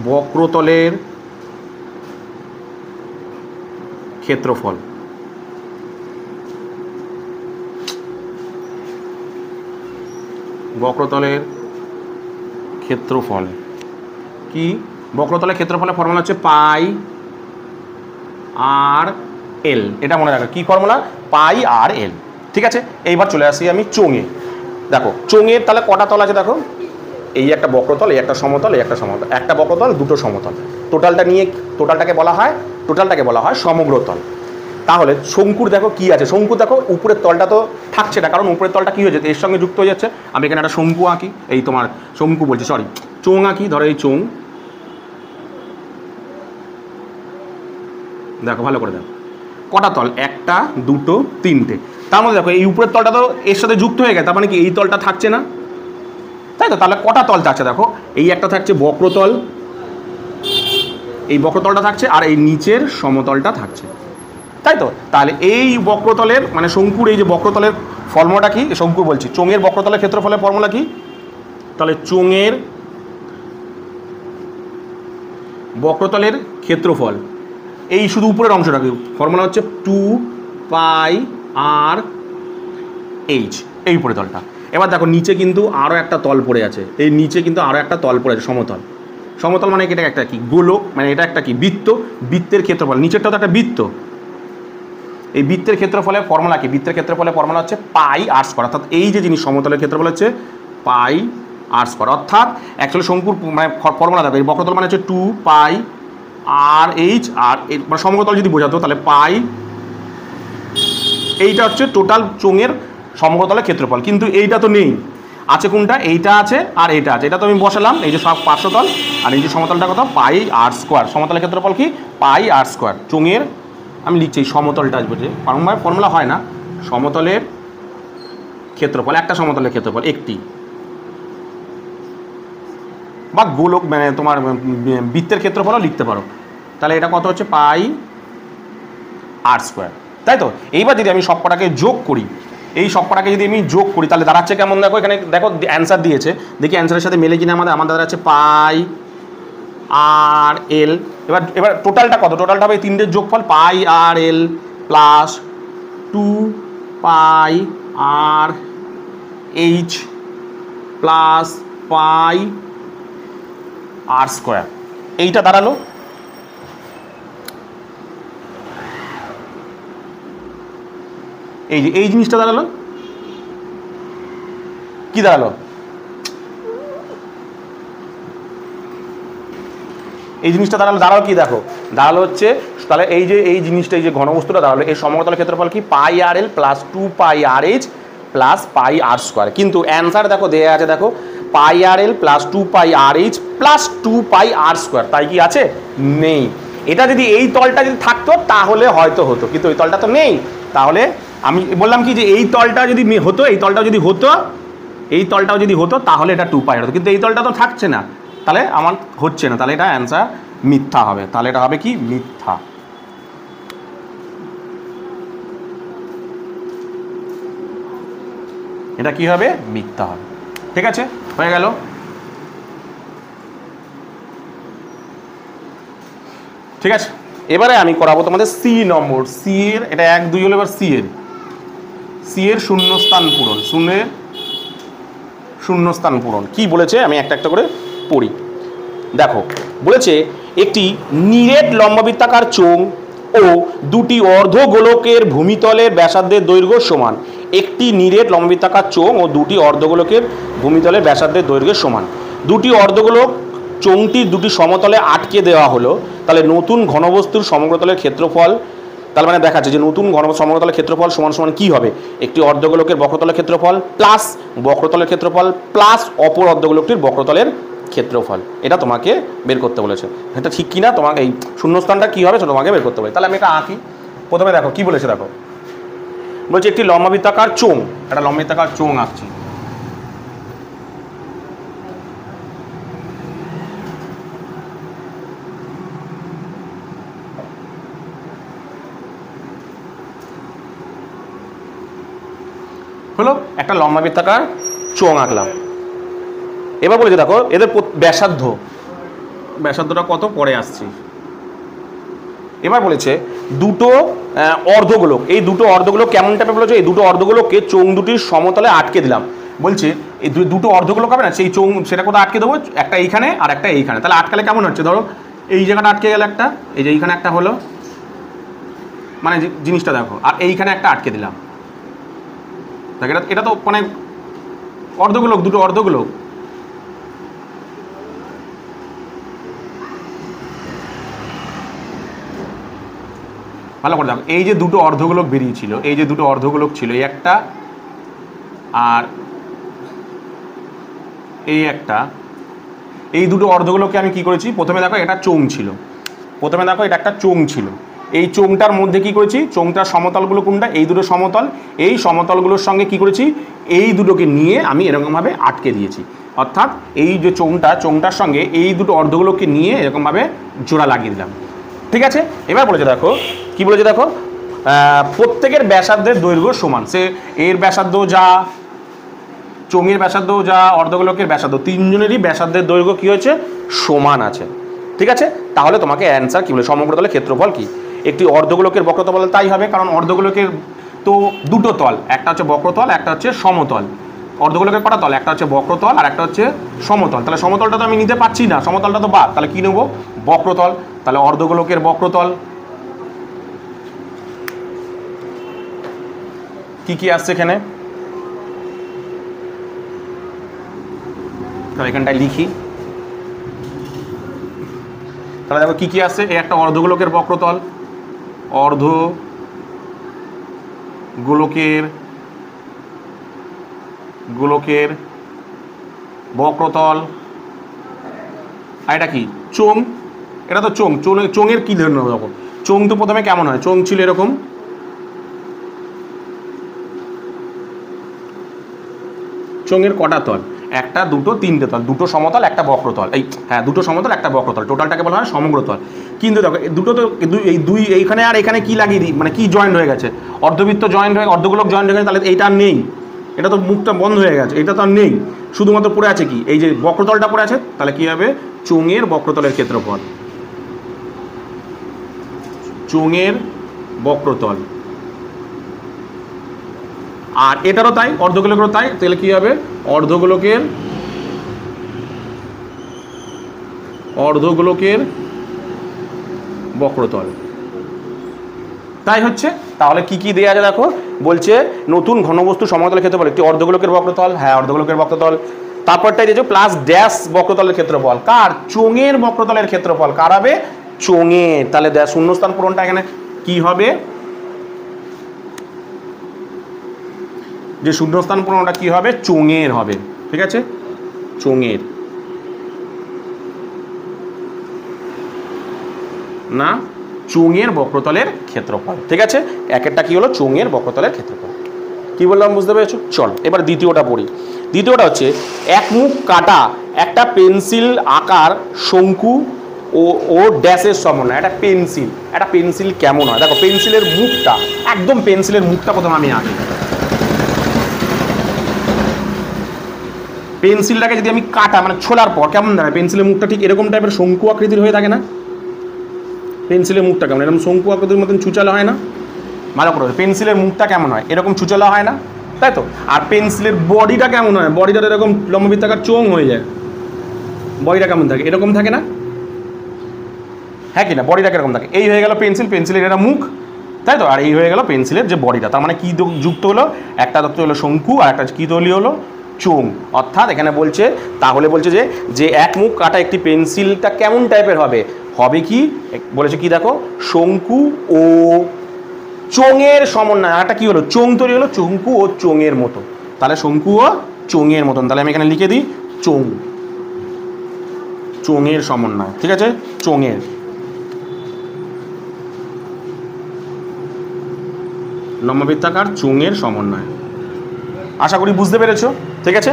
বক্রতলের ক্ষেত্রফল, বক্রতলের ক্ষেত্রফল কি, বক্রতলের ক্ষেত্রফলের ফর্মুলা হচ্ছে পাই আর এল, এটা মনে রাখো কি ফর্মুলা, পাই আর এল, ঠিক আছে। এইবার চলে আসি আমি চোঙে। দেখো চোঙের তাহলে কটা তল আছে দেখো, এই একটা বক্রতল, এই একটা সমতল, এই একটা সমতল, একটা বক্রতল দুটো সমতল, টোটালটাকে বলা হয় সমগ্রতল। তাহলে শঙ্কুর দেখো কি আছে, শঙ্কুর দেখো উপরের তলটা তো থাকছে না, কারণ উপরের তলটা কি হয়ে যাচ্ছে, এর সঙ্গে যুক্ত হয়ে যাচ্ছে। আমি এখানে একটা শঙ্কু আঁকি, এই তোমার শঙ্কু বলছি সরি চোঙ আঁকি, ধরো এই চোঙ, দেখো ভালো করে দেখো কটা তল, একটা দুটো তিনটে, তার মধ্যে দেখো এই উপরের তলটা তো এর সাথে যুক্ত হয়ে গেছে, তার মানে কি এই তলটা থাকছে না, তাই তো। তাহলে কটা তল থাকছে দেখো, এই একটা থাকছে বক্রতল, এই বক্রতলটা থাকছে, আর এই নিচের সমতলটা থাকছে, তাই তো। তাহলে এই বক্রতলের মানে শঙ্কুর এই যে বক্রতলের ফর্মুলাটা কি, শঙ্কু বলছি চোঙের বক্রতলের ক্ষেত্রফলের ফর্মুলা কি, তাহলে চোঙের বক্রতলের ক্ষেত্রফল এই শুধু উপরের অংশটা কি, ফর্মুলা হচ্ছে 2 পাই আর এইচ, এই উপরের তলটা। এবার দেখো নিচে কিন্তু আরও একটা তল পড়ে আছে, এই নিচে কিন্তু আরও একটা তল পড়ে আছে সমতল, সমতল মানে এটা একটা কি গোলক, মানে এটা একটা কি বৃত্ত, বৃত্তের ক্ষেত্রফল, নিচেরটা তো একটা বৃত্ত, এই বৃত্তের ক্ষেত্রফলের ফর্মুলা কি, বৃত্তের ক্ষেত্রফলের ফর্মুলা হচ্ছে পাই আর স্কয়ার, অর্থাৎ এই যে জিনিস সমতলের ক্ষেত্রফল হচ্ছে পাই আর স্কয়ার, অর্থাৎ অ্যাকচুয়ালি শঙ্কুর মানে ফর্মুলা দেখো, এই বক্রতল মানে হচ্ছে 2 পাই আর এইচ, আর মানে সমতল যদি বোঝাতো তাহলে পাই, এইটা হচ্ছে টোটাল চোঙের সমতলের ক্ষেত্রফল, কিন্তু এইটা তো নেই, আছে কোনটা, এইটা আছে আর এইটা আছে, এটা তো আমি বসালাম, এই যে সব পার্শ্বতল, আর এই যে সমতলটা কত পাই আর স্কয়ার, সমতলের ক্ষেত্রফল কি পাই আর স্কয়ার, চোঙের আমি লিখছি এই সমতলটা আসবে, যে ফর্মুলা হয় না, সমতলের ক্ষেত্রফল, একটা সমতলের ক্ষেত্রফল একটি, বা গোলক মানে তোমার বৃত্তের ক্ষেত্রফলও লিখতে পারো। তাহলে এটা কত হচ্ছে পাই আর স্কোয়ার, তাই তো। এইবার যদি আমি সবকটাকে যোগ করি, এই সবকটাকে যদি আমি যোগ করি তাহলে দাঁড়াচ্ছে কেমন, দেখো এখানে দেখো অ্যান্সার দিয়েছে, দেখি অ্যান্সারের সাথে মেলে কিনা আমাদের দাঁড়াচ্ছে পাই আর এল। এবার টোটালটা কত, টোটালটা হবে তিনটের যোগফল পাই আর এল প্লাস 2 পাই আর এইচ প্লাস পাই আর স্কোয়ার, এইটা দাঁড়ালো। এই যে এই জিনিসটা দাঁড়ালো, কি দাঁড়ালো, এই জিনিসটা দাঁড়ালো কি দেখো, দাঁড়ালো হচ্ছে তাহলে এই যে এই জিনিসটা, এই যে ঘনবস্তুটা দাঁড়ালো, এই সমতলের ক্ষেত্রফল কি পাই আর এল প্লাস 2 পাই আর এইচ প্লাস পাই আর স্কোয়ার। কিন্তু অ্যান্সার দেখো দেয়া আছে, দেখো পাই আর এল প্লাস 2 পাই আর এইচ প্লাস 2 পাই আর স্কোয়ার, তাই কি আছে, নেই। এটা যদি এই তলটা যদি থাকতো তাহলে হয়তো হতো, কিন্তু এই তলটা তো নেই। তাহলে আমি বললাম কি যে এই তলটা যদি হতো, এই তলটাও যদি হতো, এই তলটাও যদি হতো তাহলে এটা 2 পাই হতো, কিন্তু এই তলটা তো থাকছে না, তাহলে আমার হচ্ছে না, তাহলে এটা অ্যান্সার মিথ্যা হবে। তাহলে এটা হবে কি মিথ্যা। এটা কি হবে, মিথ্যা হবে। ঠিক আছে, হয়ে গেল। ঠিক আছে, এবারে আমি করাবো তোমাদের সি নম্বর। সি এর এটা 1 2 হলো, এবার সি এর শূন্যস্থান পূরণ, শূন্যস্থান পূরণ কি বলেছে আমি একটা একটা করে পড়ি। দেখো বলেছে একটি নিরেট লম্ববৃত্তাকার চোঙ ও দুটি অর্ধগোলকের ভূমিতলের ব্যাসার্ধের দৈর্ঘ্য সমান। একটি নিরেট লম্ববৃত্তাকার চোঙ ও দুটি অর্ধগোলকের ভূমিতলের ব্যাসার্ধের দৈর্ঘ্য সমান। দুটি অর্ধগোলক চোঙটি দুটি সমতলে আটকে দেওয়া হলো, তাহলে নতুন ঘনবস্তুর সমগ্রতলের ক্ষেত্রফল, তার মানে দেখাচ্ছে যে নতুন সমগ্রতলের ক্ষেত্রফল সমান সমান কি হবে, একটি অর্ধগোলকের বক্রতলের ক্ষেত্রফল প্লাস বক্রতলের ক্ষেত্রফল প্লাস অপর অর্ধগোলকটির বক্রতলের ক্ষেত্রফল। এটা তোমাকে বের করতে বলেছে, এটা ঠিক কিনা তোমাকে এই শূন্যস্থানটা কি হবে সেটা তোমাকে বের করতে বলে। তাহলে আমি এটা আঁকি। প্রথমে দেখো কি বলেছে, দেখো বলছে একটি লম্ববৃত্তাকার চোঙ, একটা লম্ববৃত্তাকার চোঙ আঁকছি। হলো একটা লম্ববৃত্তাকার চোঙ আঁকলাম। এবার বলেছে দেখো এদের ব্যাসার্ধটা কত পরে আসছি। এবার বলেছে দুটো অর্ধগোলক, এই দুটো অর্ধগোলক কেমন টাইপের বলেছে, এই দুটো অর্ধগোলককে চোঙ দুটির সমতলে আটকে দিলাম। বলছে এই দুটো অর্ধগোলক হবে না, সেই চোঙ সেটা কোথাও আটকে দেবো, একটা এইখানে আর একটা এইখানে। তাহলে আটকালে কেমন হচ্ছে, ধরো এই জায়গাটা আটকে গেল একটা, এই যে এইখানে একটা হলো, মানে জিনিসটা দেখো, আর এইখানে একটা আটকে দিলাম। দেখ এটা তো মানে অর্ধগোলক, দুটো অর্ধগোলক। ভালো করে দেখো, এই যে দুটো অর্ধগোলক বেরিয়েছিল, এই যে দুটো অর্ধগোলক ছিল, এই একটা আর এই একটা, এই দুটো অর্ধগোলককে আমি কি করেছি, প্রথমে দেখো এটা চোঙ ছিল, প্রথমে দেখো এটা একটা চোঙ ছিল, এই চোঙটার মধ্যে কি করেছি, চোঙটার সমতলগুলো কোনটা, এই দুটো সমতল, এই সমতলগুলোর সঙ্গে কি করেছি, এই দুটোকে নিয়ে আমি এরকমভাবে আটকে দিয়েছি। অর্থাৎ এই যে চোঙটার সঙ্গে এই দুটো অর্ধগোলককে নিয়ে এরকমভাবে জোড়া লাগিয়ে দিলাম। ঠিক আছে, এবার বলেছে দেখো কি বলেছে, দেখো প্রত্যেকের ব্যাসার্ধের দৈর্ঘ্য সমান। সে এর ব্যাসার্ধ যা, চোঙের ব্যাসার্ধ যা, অর্ধগোলকের ব্যাসার্ধ, তিনজনেরই ব্যাসার্ধের দৈর্ঘ্য কি হয়েছে, সমান আছে। ঠিক আছে, তাহলে তোমাকে অ্যান্সার কি বলে, সমগ্রতলের ক্ষেত্রফল কি, একটি অর্ধগোলকের বক্রতল তাই হবে, কারণ অর্ধগোলকের তো দুটো তল, একটা হচ্ছে বক্রতল, একটা হচ্ছে সমতল। অর্ধগোলকের কটা তল, একটা হচ্ছে বক্রতল আর একটা হচ্ছে সমতল। তাহলে সমতলটা তো আমি নিতে পারছি না, সমতলটা তো বাদ, তাহলে কি নেবো, বক্রতল। তাহলে অর্ধগোলকের বক্রতল কি কি আসছে এখানে, তাহলে এখানটায় লিখি। তাহলে দেখো কি কি আসছে, এই একটা অর্ধগোলকের বক্রতল, গোলকের বক্রতল, আর এটা কি চোঙ, এটা তো চোঙের কি ধরে নেবো, দেখো চোঙ তো প্রথমে কেমন হয়, চোঙ ছিল এরকম, চোঙের কটা তল, একটা দুটো তিনটে তল, দুটো সমতল একটা বক্রতল, এই হ্যাঁ দুটো সমতল একটা বক্রতল, টোটালটাকে বলা হয় সমগ্রতল। কিন্তু দেখো দুটো তো এই দুই এইখানে আর এখানে কি লাগিয়ে দিই, মানে কি জয়েন্ট হয়ে গেছে, অর্ধবৃত্ত জয়েন্ট হয়ে অর্ধগোলক জয়েন্ট হয়ে গেছে, তাহলে এইটা আর নেই, এটা তো মুখটা বন্ধ হয়ে গেছে, এটা তো আর নেই, শুধুমাত্র পড়ে আছে কি এই যে বক্রতলটা পড়ে আছে, তাহলে কি হবে চোঙের বক্রতলের ক্ষেত্রফল, চোঙের বক্রতল। আর এটারও তাই, অর্ধগোলকেরও তাই, তাহলে কি হবে অর্ধগোলকের বক্রতল। তাই হচ্ছে, তাহলে কি কি দেয়া আছে দেখো, বলছে নতুন ঘনবস্তু সমতলের ক্ষেত্রফল একটি অর্ধগোলকের বক্রতল, হ্যাঁ অর্ধগোলকের বক্রতল। তারপরটাই দিয়েছে প্লাস ড্যাশ বক্রতলের ক্ষেত্রফল, কার চোঙের বক্রতলের ক্ষেত্রফল, কার হবে চোঙের, তাহলে শূন্যস্থান পূরণটা এখানে কি হবে, যে শূন্যস্থান পূরণটা কি হবে চোঙের হবে, ঠিক আছে চোঙের, না চোঙের বক্রতলের ক্ষেত্রফল, ঠিক আছে একেরটা কি হলো চোঙের বক্রতলের ক্ষেত্রফল। কি বললাম বুঝতে পেরেছো? চল এবার দ্বিতীয়টা পড়ি। দ্বিতীয়টা হচ্ছে এক মুখ কাটা একটা পেন্সিল আকার শঙ্কু ও ড্যাশের সমন্বয়, একটা পেন্সিল কেমন হয়, দেখো পেন্সিলের মুখটা, একদম পেন্সিলের মুখটা প্রথমে আমি আঁকি। পেন্সিলটাকে যদি আমি কাটা মানে ছোলার পর কেমন দাঁড়ায়, পেন্সিলের মুখটা ঠিক এরকম টাইপের শঙ্কু আকৃতির হয়ে থাকে না, পেন্সিলের মুখটা কেমন এরকম শঙ্কু আকৃতির মতন চুচালো হয় না, ভালো করে পেন্সিলের মুখটা কেমন হয় এরকম চুচালো হয় না, তাই তো। আর পেন্সিলের বডিটা কেমন হয়, বডিটা এরকম লম্ববৃত্তাকার চোঙ হয়ে যায়, বডিটা কেমন থাকে এরকম থাকে না, হ্যাঁ কি না, বডিটা কিরকম থাকে, এই হয়ে গেল পেন্সিলের এটা মুখ, তাই তো। আর এই হয়ে গেল পেন্সিলের যে বডিটা, তার মানে কি যুক্ত হলো, একটা যুক্ত হলো শঙ্কু আর একটা কি তৈরি হলো চোঙ। অর্থাৎ এখানে বলছে, তাহলে বলছে যে এক মুখ কাটা একটি পেন্সিলটা কেমন টাইপের হবে, হবে কি বলেছে কি দেখো শঙ্কু ও চোঙের সমন্বয়, একটা কি হলো চোঙ তৈরি হলো, শঙ্কু ও চোঙের মতো, তাহলে শঙ্কু ও চোঙের মতন, তাহলে আমি এখানে লিখে দিই চোঙের সমন্বয়, ঠিক আছে চোঙের, লম্ববৃত্তাকার চোঙের সমন্বয়। আশা করি বুঝতে পেরেছো, ঠিক আছে।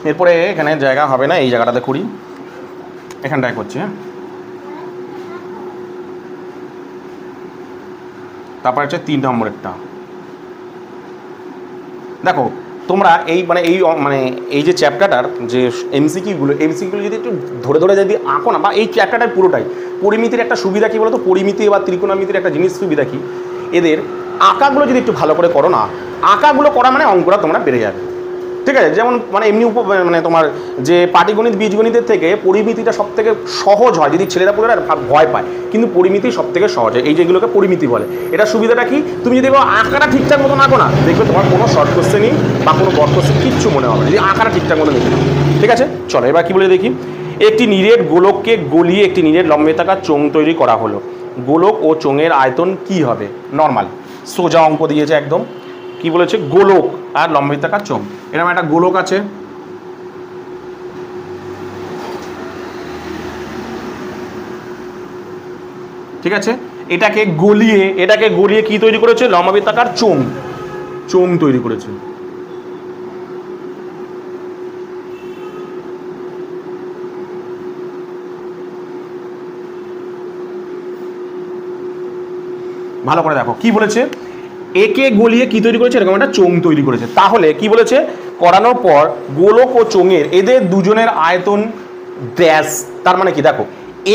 এরপরে এখানে জায়গা হবে না, এই জায়গাটাতে করি, এখানটায় করছি, হ্যাঁ। তারপর হচ্ছে 3 নম্বরেরটা, দেখো তোমরা এই যে চ্যাপ্টারটার যে এমসিকিউগুলো যদি একটু ধরে যদি আঁকো না, বা এই চ্যাপ্টারটার পুরোটাই পরিমিতির একটা সুবিধা কী বলো তো, পরিমিতি বা ত্রিকোণমিতির একটা জিনিস সুবিধা কি, এদের আঁকাগুলো যদি একটু ভালো করে করো না, আঁকাগুলো করা মানে অঙ্কটা তোমরা বেড়ে যাবে, ঠিক আছে। যেমন এমনি তোমার যে পাটিগণিত বীজগণিতের থেকে পরিমিতিটা সব থেকে সহজ হয়, যদি ছেলেরা পুরোটা ভয় পায়, কিন্তু পরিমিতি সব থেকে সহজ হয়, এই যেগুলোকে পরিমিতি বলে। এটা সুবিধাটা কি, তুমি যদি আঁকাটা ঠিকঠাক মতো আঁকো না, দেখবে তোমার কোনো শর্ট কোশ্চেনই বা কোনো বড় কোশ্চেন কিচ্ছু মনে হবে না, যদি আঁকাটা ঠিকঠাক মতো দেখবে, ঠিক আছে। চলো এবার কি বলে দেখি, একটি নিরেট গোলককে গলিয়ে একটি নিরেট লম্ববৃত্তাকার চোঙ তৈরি করা হলো, গোলক ও চোঙের আয়তন কি হবে, নর্মাল সোজা অঙ্ক দিয়েছে একদম, কি বলেছে গোলক আর লম্ববৃত্তাকার চোঙ, এরকম একটা গোলক আছে, ঠিক আছে। এটাকে গলিয়ে কি তৈরি করেছে, লম্ববৃত্তাকার চোঙ তৈরি করেছে। ভালো করে দেখো কি বলেছে, একে গলিয়ে কি তৈরি করেছে, এরকম একটা চোঙ তৈরি করেছে। তাহলে কি বলেছে, করানোর পর গোলক ও চোঙের এদের দুজনের আয়তন ড্যাশ, তার মানে কি দেখো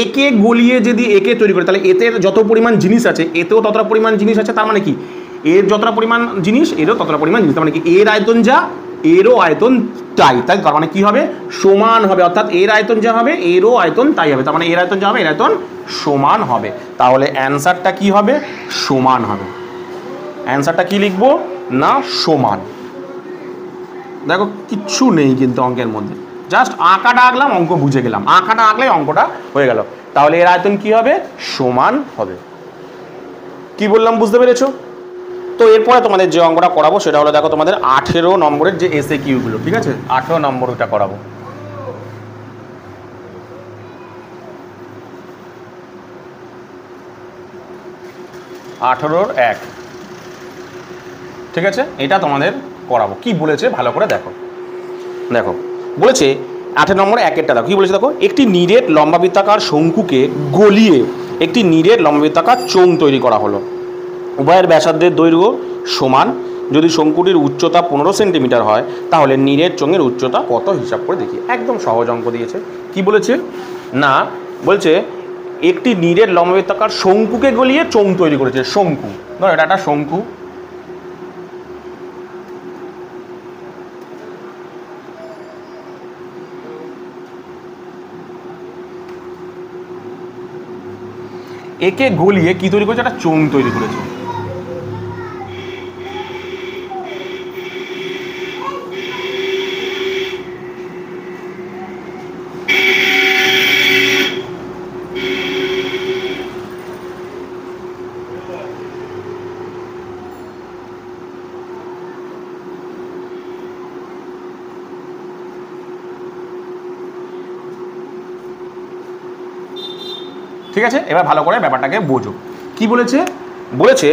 একে গলিয়ে যদি একে তৈরি করে, তাহলে এতে যত পরিমাণ জিনিস আছে এতেও ততটা পরিমাণ জিনিস আছে, তার মানে কি এর যতটা পরিমাণ জিনিস এরও ততটা পরিমাণ জিনিস, তার মানে কি এর আয়তন যা এরও আয়তন তাই, তার মানে কি হবে সমান হবে, অর্থাৎ এর আয়তন যা হবে এরও আয়তন তাই হবে, তার মানে এর আয়তন যা হবে এর আয়তন সমান হবে, তাহলে অ্যান্সারটা কি হবে সমান হবে। অ্যান্সারটা কি লিখবো না সমান। দেখো কিচ্ছু নেই কিন্তু অঙ্কের মধ্যে, জাস্ট আঁকাটা আঁকলাম অঙ্ক বুঝে গেলাম, আঁকাটা আঁকলে অঙ্কটা হয়ে গেল, তাহলে এর আয়তন কি হবে সমান হবে। কি বললাম বুঝতে পেরেছো? তো এরপরে তোমাদের যে অঙ্কটা করাবো সেটা হলো দেখো তোমাদের 18 নম্বরের যে এসএ কিউগুলো, ঠিক আছে 18 নম্বরটা করাবো। 18 1, ঠিক আছে? এটা তোমাদের করাবো। কি বলেছে ভালো করে দেখো। দেখো বলেছে 8 নম্বর 1-এরটা দেখো কি বলেছে দেখো, একটি নিরেট লম্বাবৃত্তাকার শঙ্কুকে গলিয়ে একটি নিরেট লম্বাবৃত্তাকার চোঙ তৈরি করা হলো। উভয়ের ব্যাসার্ধের দৈর্ঘ্য সমান। যদি শঙ্কুটির উচ্চতা 15 সেন্টিমিটার হয় তাহলে নিরেট চোঙের উচ্চতা কত হিসাব করে দেখি। একদম সহজ অঙ্ক দিয়েছে। কি বলেছে না, বলছে একটি নিরেট লম্বাবৃত্তাকার শঙ্কুকে গলিয়ে চোঙ তৈরি করেছে। শঙ্কু, ধর এটা একটা শঙ্কু, একে গলিয়ে কি তৈরি করেছে, একটা চোঙ তৈরি করেছে। ঠিক আছে, এবার ভালো করে ব্যাপারটাকে বোঝো। কি বলেছে, বলেছে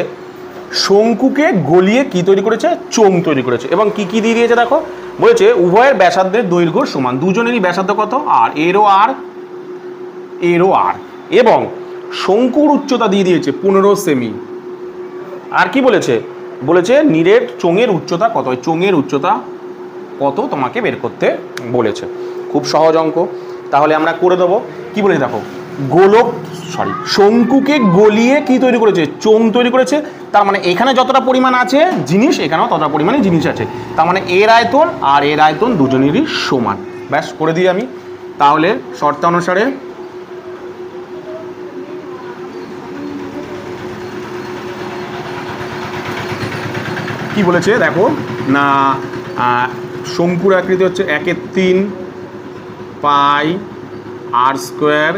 শঙ্কুকে গলিয়ে কি তৈরি করেছে, চোঙ তৈরি করেছে। এবং কি কি দিয়ে দিয়েছে দেখো, বলেছে উভয়ের ব্যাসার্ধের দৈর্ঘ্য সমান। দুজনেরই ব্যাসার্ধ কত, আর এরও আর এরও আর, এবং শঙ্কুর উচ্চতা দিয়ে দিয়েছে 15 সেমি। আর কি বলেছে, বলেছে নিরেট চোঙের উচ্চতা কত, চোঙের উচ্চতা কত তোমাকে বের করতে বলেছে। খুব সহজ অঙ্ক, তাহলে আমরা করে দেবো। কি বলেছে দেখো, শঙ্কুকে গলিয়ে কি তৈরি করেছে, চোঙ তৈরি করেছে। তার মানে এখানে যতটা পরিমাণ আছে জিনিস, এখানেও ততটা পরিমাণে জিনিস আছে। তার মানে এর আয়তন আর এর আয়তন দুজনেরই সমান। ব্যাস করে দিই আমি। তাহলে শর্তানুসারে কি বলেছে দেখো না, শঙ্কুর আকৃতি হচ্ছে 1/3 পাই আর স্কোয়ার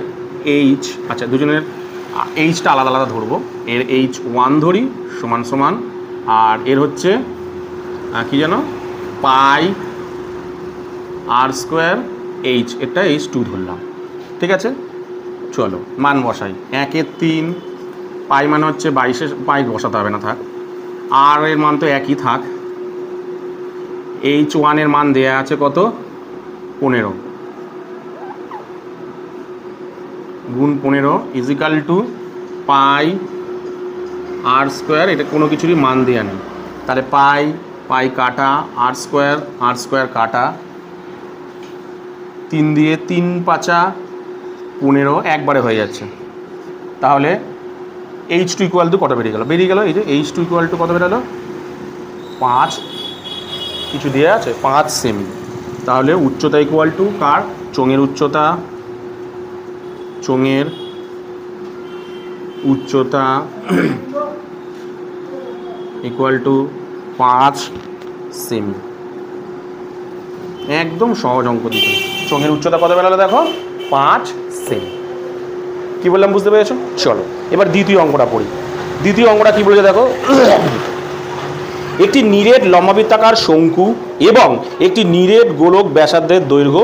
এইচ। আচ্ছা, দুজনের এইচটা আলাদা আলাদা ধরবো। এর H1 ধরি সমান সমান, আর এর হচ্ছে কি যেন পাই আর স্কোয়ার এইচ, এটা H2 ধরলাম। ঠিক আছে, চলো মান বসাই। 1/3 পাই মানে হচ্ছে 22, পাই বসাতে হবে না, থাক। আর এর মান তো একই থাক। H1 এর মান দেয়া আছে কত, 15 গুণ 15 ইজিক্যাল টু পাই আর স্কোয়ার। এটা কোনো কিছুরই মান দেওয়া নেই, তাহলে পাই পাই কাটা, আর স্কোয়ার কাটা, 3 দিয়ে 3 5 15 একবারে হয়ে যাচ্ছে। তাহলে H2 ইকুয়াল টু কত বেরিয়ে গেল, এই যে H2 ইকুয়াল টু কত বেরোলো, 5 কিছু দেওয়া আছে 5 সেমি। তাহলে উচ্চতা ইকুয়াল টু কার, চোঙের উচ্চতা, চোঙের উচ্চতা ইকুয়াল টু 5 সেমি। একদম সহজ অঙ্ক দিতে। চোঙের উচ্চতা কত বেরোলো দেখো, 5 সেমি। কি বললাম বুঝতে পেরেছো? চলো এবার দ্বিতীয় অঙ্কটা পড়ি। দ্বিতীয় অঙ্কটা কি বলেছে দেখো, একটি নিরেট লম্বাবৃত্তাকার শঙ্কু এবং একটি নিরেট গোলক ব্যাসার্ধের দৈর্ঘ্য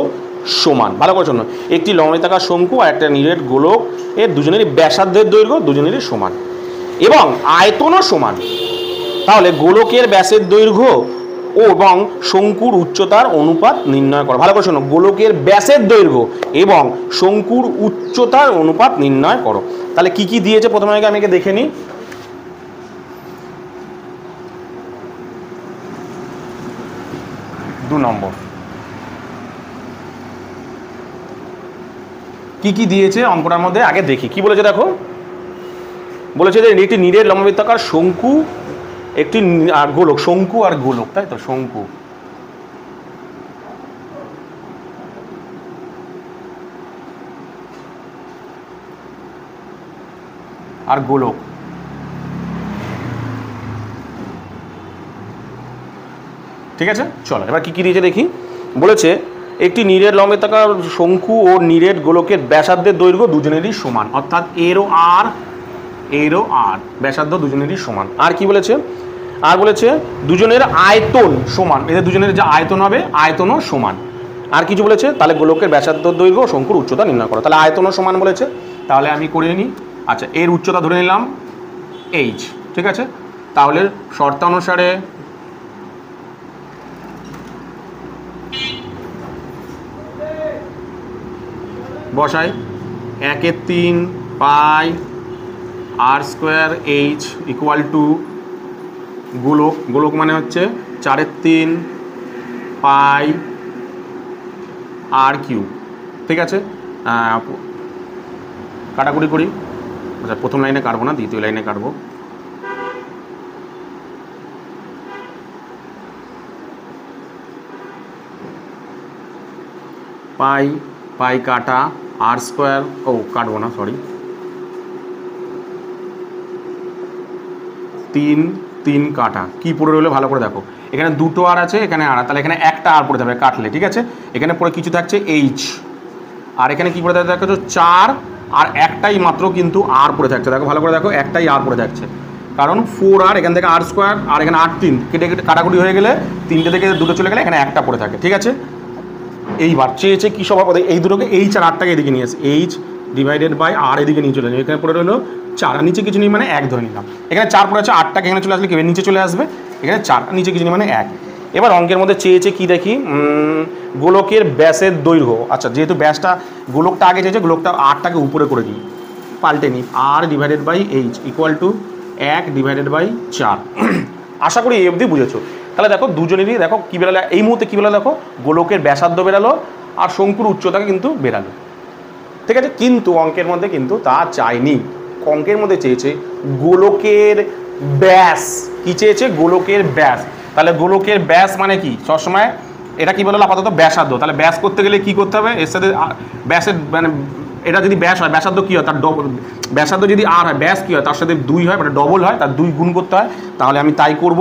সমান। ভালো করে শোনো, একটি লম্বাবৃত্তাকার শঙ্কু আর একটা নিরেট গোলক এর দুজনেরই ব্যাসার্ধের দৈর্ঘ্য দুজনেরই সমান এবং আয়তনও সমান। তাহলে গোলকের ব্যাসের দৈর্ঘ্য ও এবং শঙ্কুর উচ্চতার অনুপাত নির্ণয় করো। ভালো করে শোনো, গোলকের ব্যাসের দৈর্ঘ্য এবং শঙ্কুর উচ্চতার অনুপাত নির্ণয় করো। তাহলে কি কি দিয়েছে প্রথমে আগে আমি দেখে নিই। 2 নম্বর কি কি দিয়েছে অঙ্কটার মধ্যে আগে দেখি। কি বলেছে দেখো, বলেছে যে একটি নিরেট লম্বাবৃত্তাকার শঙ্কু, একটি আর গোলক, শঙ্কু আর গোলক, তাই তো, শঙ্কু আর গোলক, ঠিক আছে। চলো এবার কি কি দিয়েছে দেখি। বলেছে একটি নিরেট লম্বাবৃত্তাকার শঙ্কু ও নিরেট গোলকের ব্যাসার্ধের দৈর্ঘ্য দুজনেরই সমান, অর্থাৎ এরও আর ব্যাসার্ধ দুজনেরই সমান। আর কি বলেছে, আর বলেছে দুজনের আয়তন সমান, এদের দুজনের যে আয়তন হবে আয়তনও সমান। আর কিছু বলেছে, তাহলে গোলকের ব্যাসার্ধ দৈর্ঘ্য শঙ্কুর উচ্চতা নির্ণয় করো। তাহলে আয়তনও সমান বলেছে, তাহলে আমি করে নিই। আচ্ছা, এর উচ্চতা ধরে নিলাম H, ঠিক আছে, তাহলে শর্তানুসারে বসাই 1/3 পাই আর স্কোয়ার এইচ ইকুয়াল টু গোলক, গোলক মানে হচ্ছে 4/3 পাই আর কিউ। ঠিক আছে, কাটাকুটি করি। আচ্ছা, প্রথম লাইনে কাটবো না, দ্বিতীয় লাইনে কাটবো। পাই পাই কাটা আর স্কোয়ার, ও কাটবো না, সরি, 3 3 কাটা। কি পড়ে রইলো ভালো করে দেখো, এখানে দুটো আর আছে, এখানে আর, তাহলে এখানে একটা আর পড়ে যাবে কাটলে। ঠিক আছে, এখানে পরে কিছু থাকছে এইচ, আর এখানে কি পড়ে থাকছে দেখো 4, আর একটাই মাত্র কিন্তু আর পড়ে থাকছে। দেখো ভালো করে দেখো, একটাই আর পড়ে থাকছে, কারণ 4 আর, এখান থেকে আর স্কোয়ার, আর এখানে 8 3 কেটে কেটে কাটাকুটি হয়ে গেলে 3টে থেকে 2টো চলে গেলে এখানে একটা পড়ে থাকে। ঠিক আছে, এইবার চেয়েছে কি সবার পদে, এই দুটোকে এইচ আর আরটাকে এদিকে নিয়ে আসে, এইচ ডিভাইডেড বাই আর এদিকে নিয়ে চলে যাবে। এখানে পড়ে রইলো 4, আর নিচে কিছু নেই মানে 1 ধরে নিলাম। এখানে 4 পড়ে আছে, 8টাকে এখানে চলে আসলে কি নিচে চলে আসবে, এখানে 4, নিচে কিছু নেই মানে 1। এবার অঙ্কের মধ্যে চেয়েছে কি দেখি, গোলকের ব্যাসের দৈর্ঘ্য। আচ্ছা, যেহেতু ব্যাসটা গোলকটা আগে চেয়েছে, গোলকটা 8টাকে উপরে করে দিই, পাল্টে নিই, আর divided by H equal to 1 divided by 4। আশা করি এই অবধি বুঝেছো। তাহলে দেখো দুজনেরই দেখো কী বেরালো, এই মুহূর্তে কী বেরালো দেখো, গোলকের ব্যাসার্ধ বেরালো আর শঙ্কুর উচ্চতাকে কিন্তু বেরালো। ঠিক আছে, কিন্তু অঙ্কের মধ্যে কিন্তু তা চাইনি, অঙ্কের মধ্যে চেয়েছে গোলকের ব্যাস। কি চেয়েছে? গোলকের ব্যাস। তাহলে গোলকের ব্যাস মানে কি, সবসময় এটা কি বললো আপাতত ব্যাসার্ধ। তাহলে ব্যাস করতে গেলে কি করতে হবে, এর সাথে ব্যাসের মানে এটা যদি ব্যাস হয়, ব্যাসার্ধ কী হয় তার ডবল, ব্যাসার্ধ যদি আর হয়, ব্যাস কী হয় তার সাথে 2 হয়, মানে ডবল হয়, তার 2 গুণ করতে হয়। তাহলে আমি তাই করব,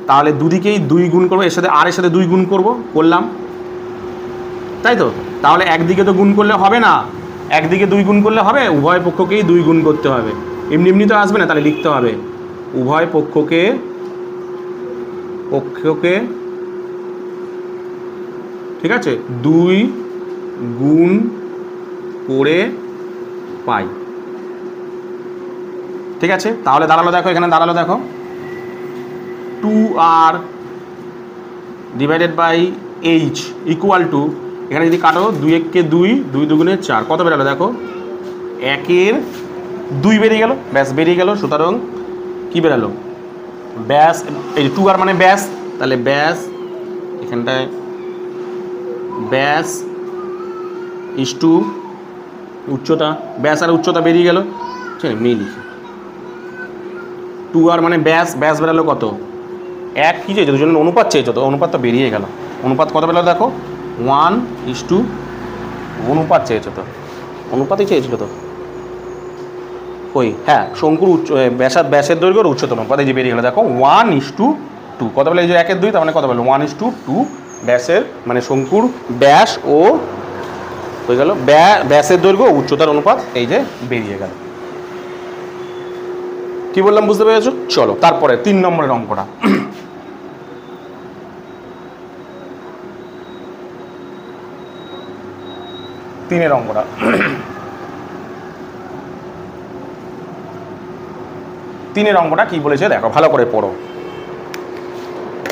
তাহলে দুদিকেই 2 গুণ করবো, এর সাথে আর এর সাথে 2 গুণ করলাম, তাই তো। তাহলে একদিকে তো গুণ করলে হবে না, একদিকে 2 গুণ করলে হবে, উভয় পক্ষকেই 2 গুণ করতে হবে। এমনি এমনি তো আসবে না, তাহলে লিখতে হবে উভয় পক্ষকে ঠিক আছে 2 গুণ করে পাই। ঠিক আছে, তাহলে দাঁড়ালো দেখো, এখানে দাঁড়ালো দেখো 2r divided by H equal to, এখানে যদি কাটো 2 1 2, 2 2 4, কত বেরোলো দেখো, 1 2 বেরিয়ে গেল, ব্যাস বেরিয়ে গেল। সুতরাং কী বেরালো, ব্যাস, এই 2r মানে ব্যাস, তাহলে ব্যাস এখানটায় ব্যাস ইস টু উচ্চতা, ব্যাস আর উচ্চতা বেরিয়ে গেল। ঠিক আছে, মেয়ে লিখি 2r মানে ব্যাস, ব্যাস বেরালো কত, 1। কী চেয়েছো, দুজনের অনুপাত চেয়েছো, তো অনুপাত তো বেরিয়ে গেল। অনুপাত কত বেরোলো দেখো, 1:, অনুপাত চেয়েছো, তো অনুপাতই চেয়েছিল তো, ওই হ্যাঁ শঙ্কুর ব্যাসের দৈর্ঘ্যের উচ্চতম অনুপাত, এই যে বেরিয়ে গেলো দেখো 1:2। কত বলে, এই যে 1 2, তার মানে কত বললো 1:2 ব্যাসের, মানে শঙ্কুর ব্যাস ও হয়ে গেল ব্যাসের দৈর্ঘ্য উচ্চতার অনুপাত, এই যে বেরিয়ে গেল। কি বললাম বুঝতে পেরেছো? চলো তারপরে 3 নম্বরের অঙ্কটা। 3 অঙ্কটা, 3 অঙ্কটা কি বলেছে দেখো, ভালো করে পড়ো।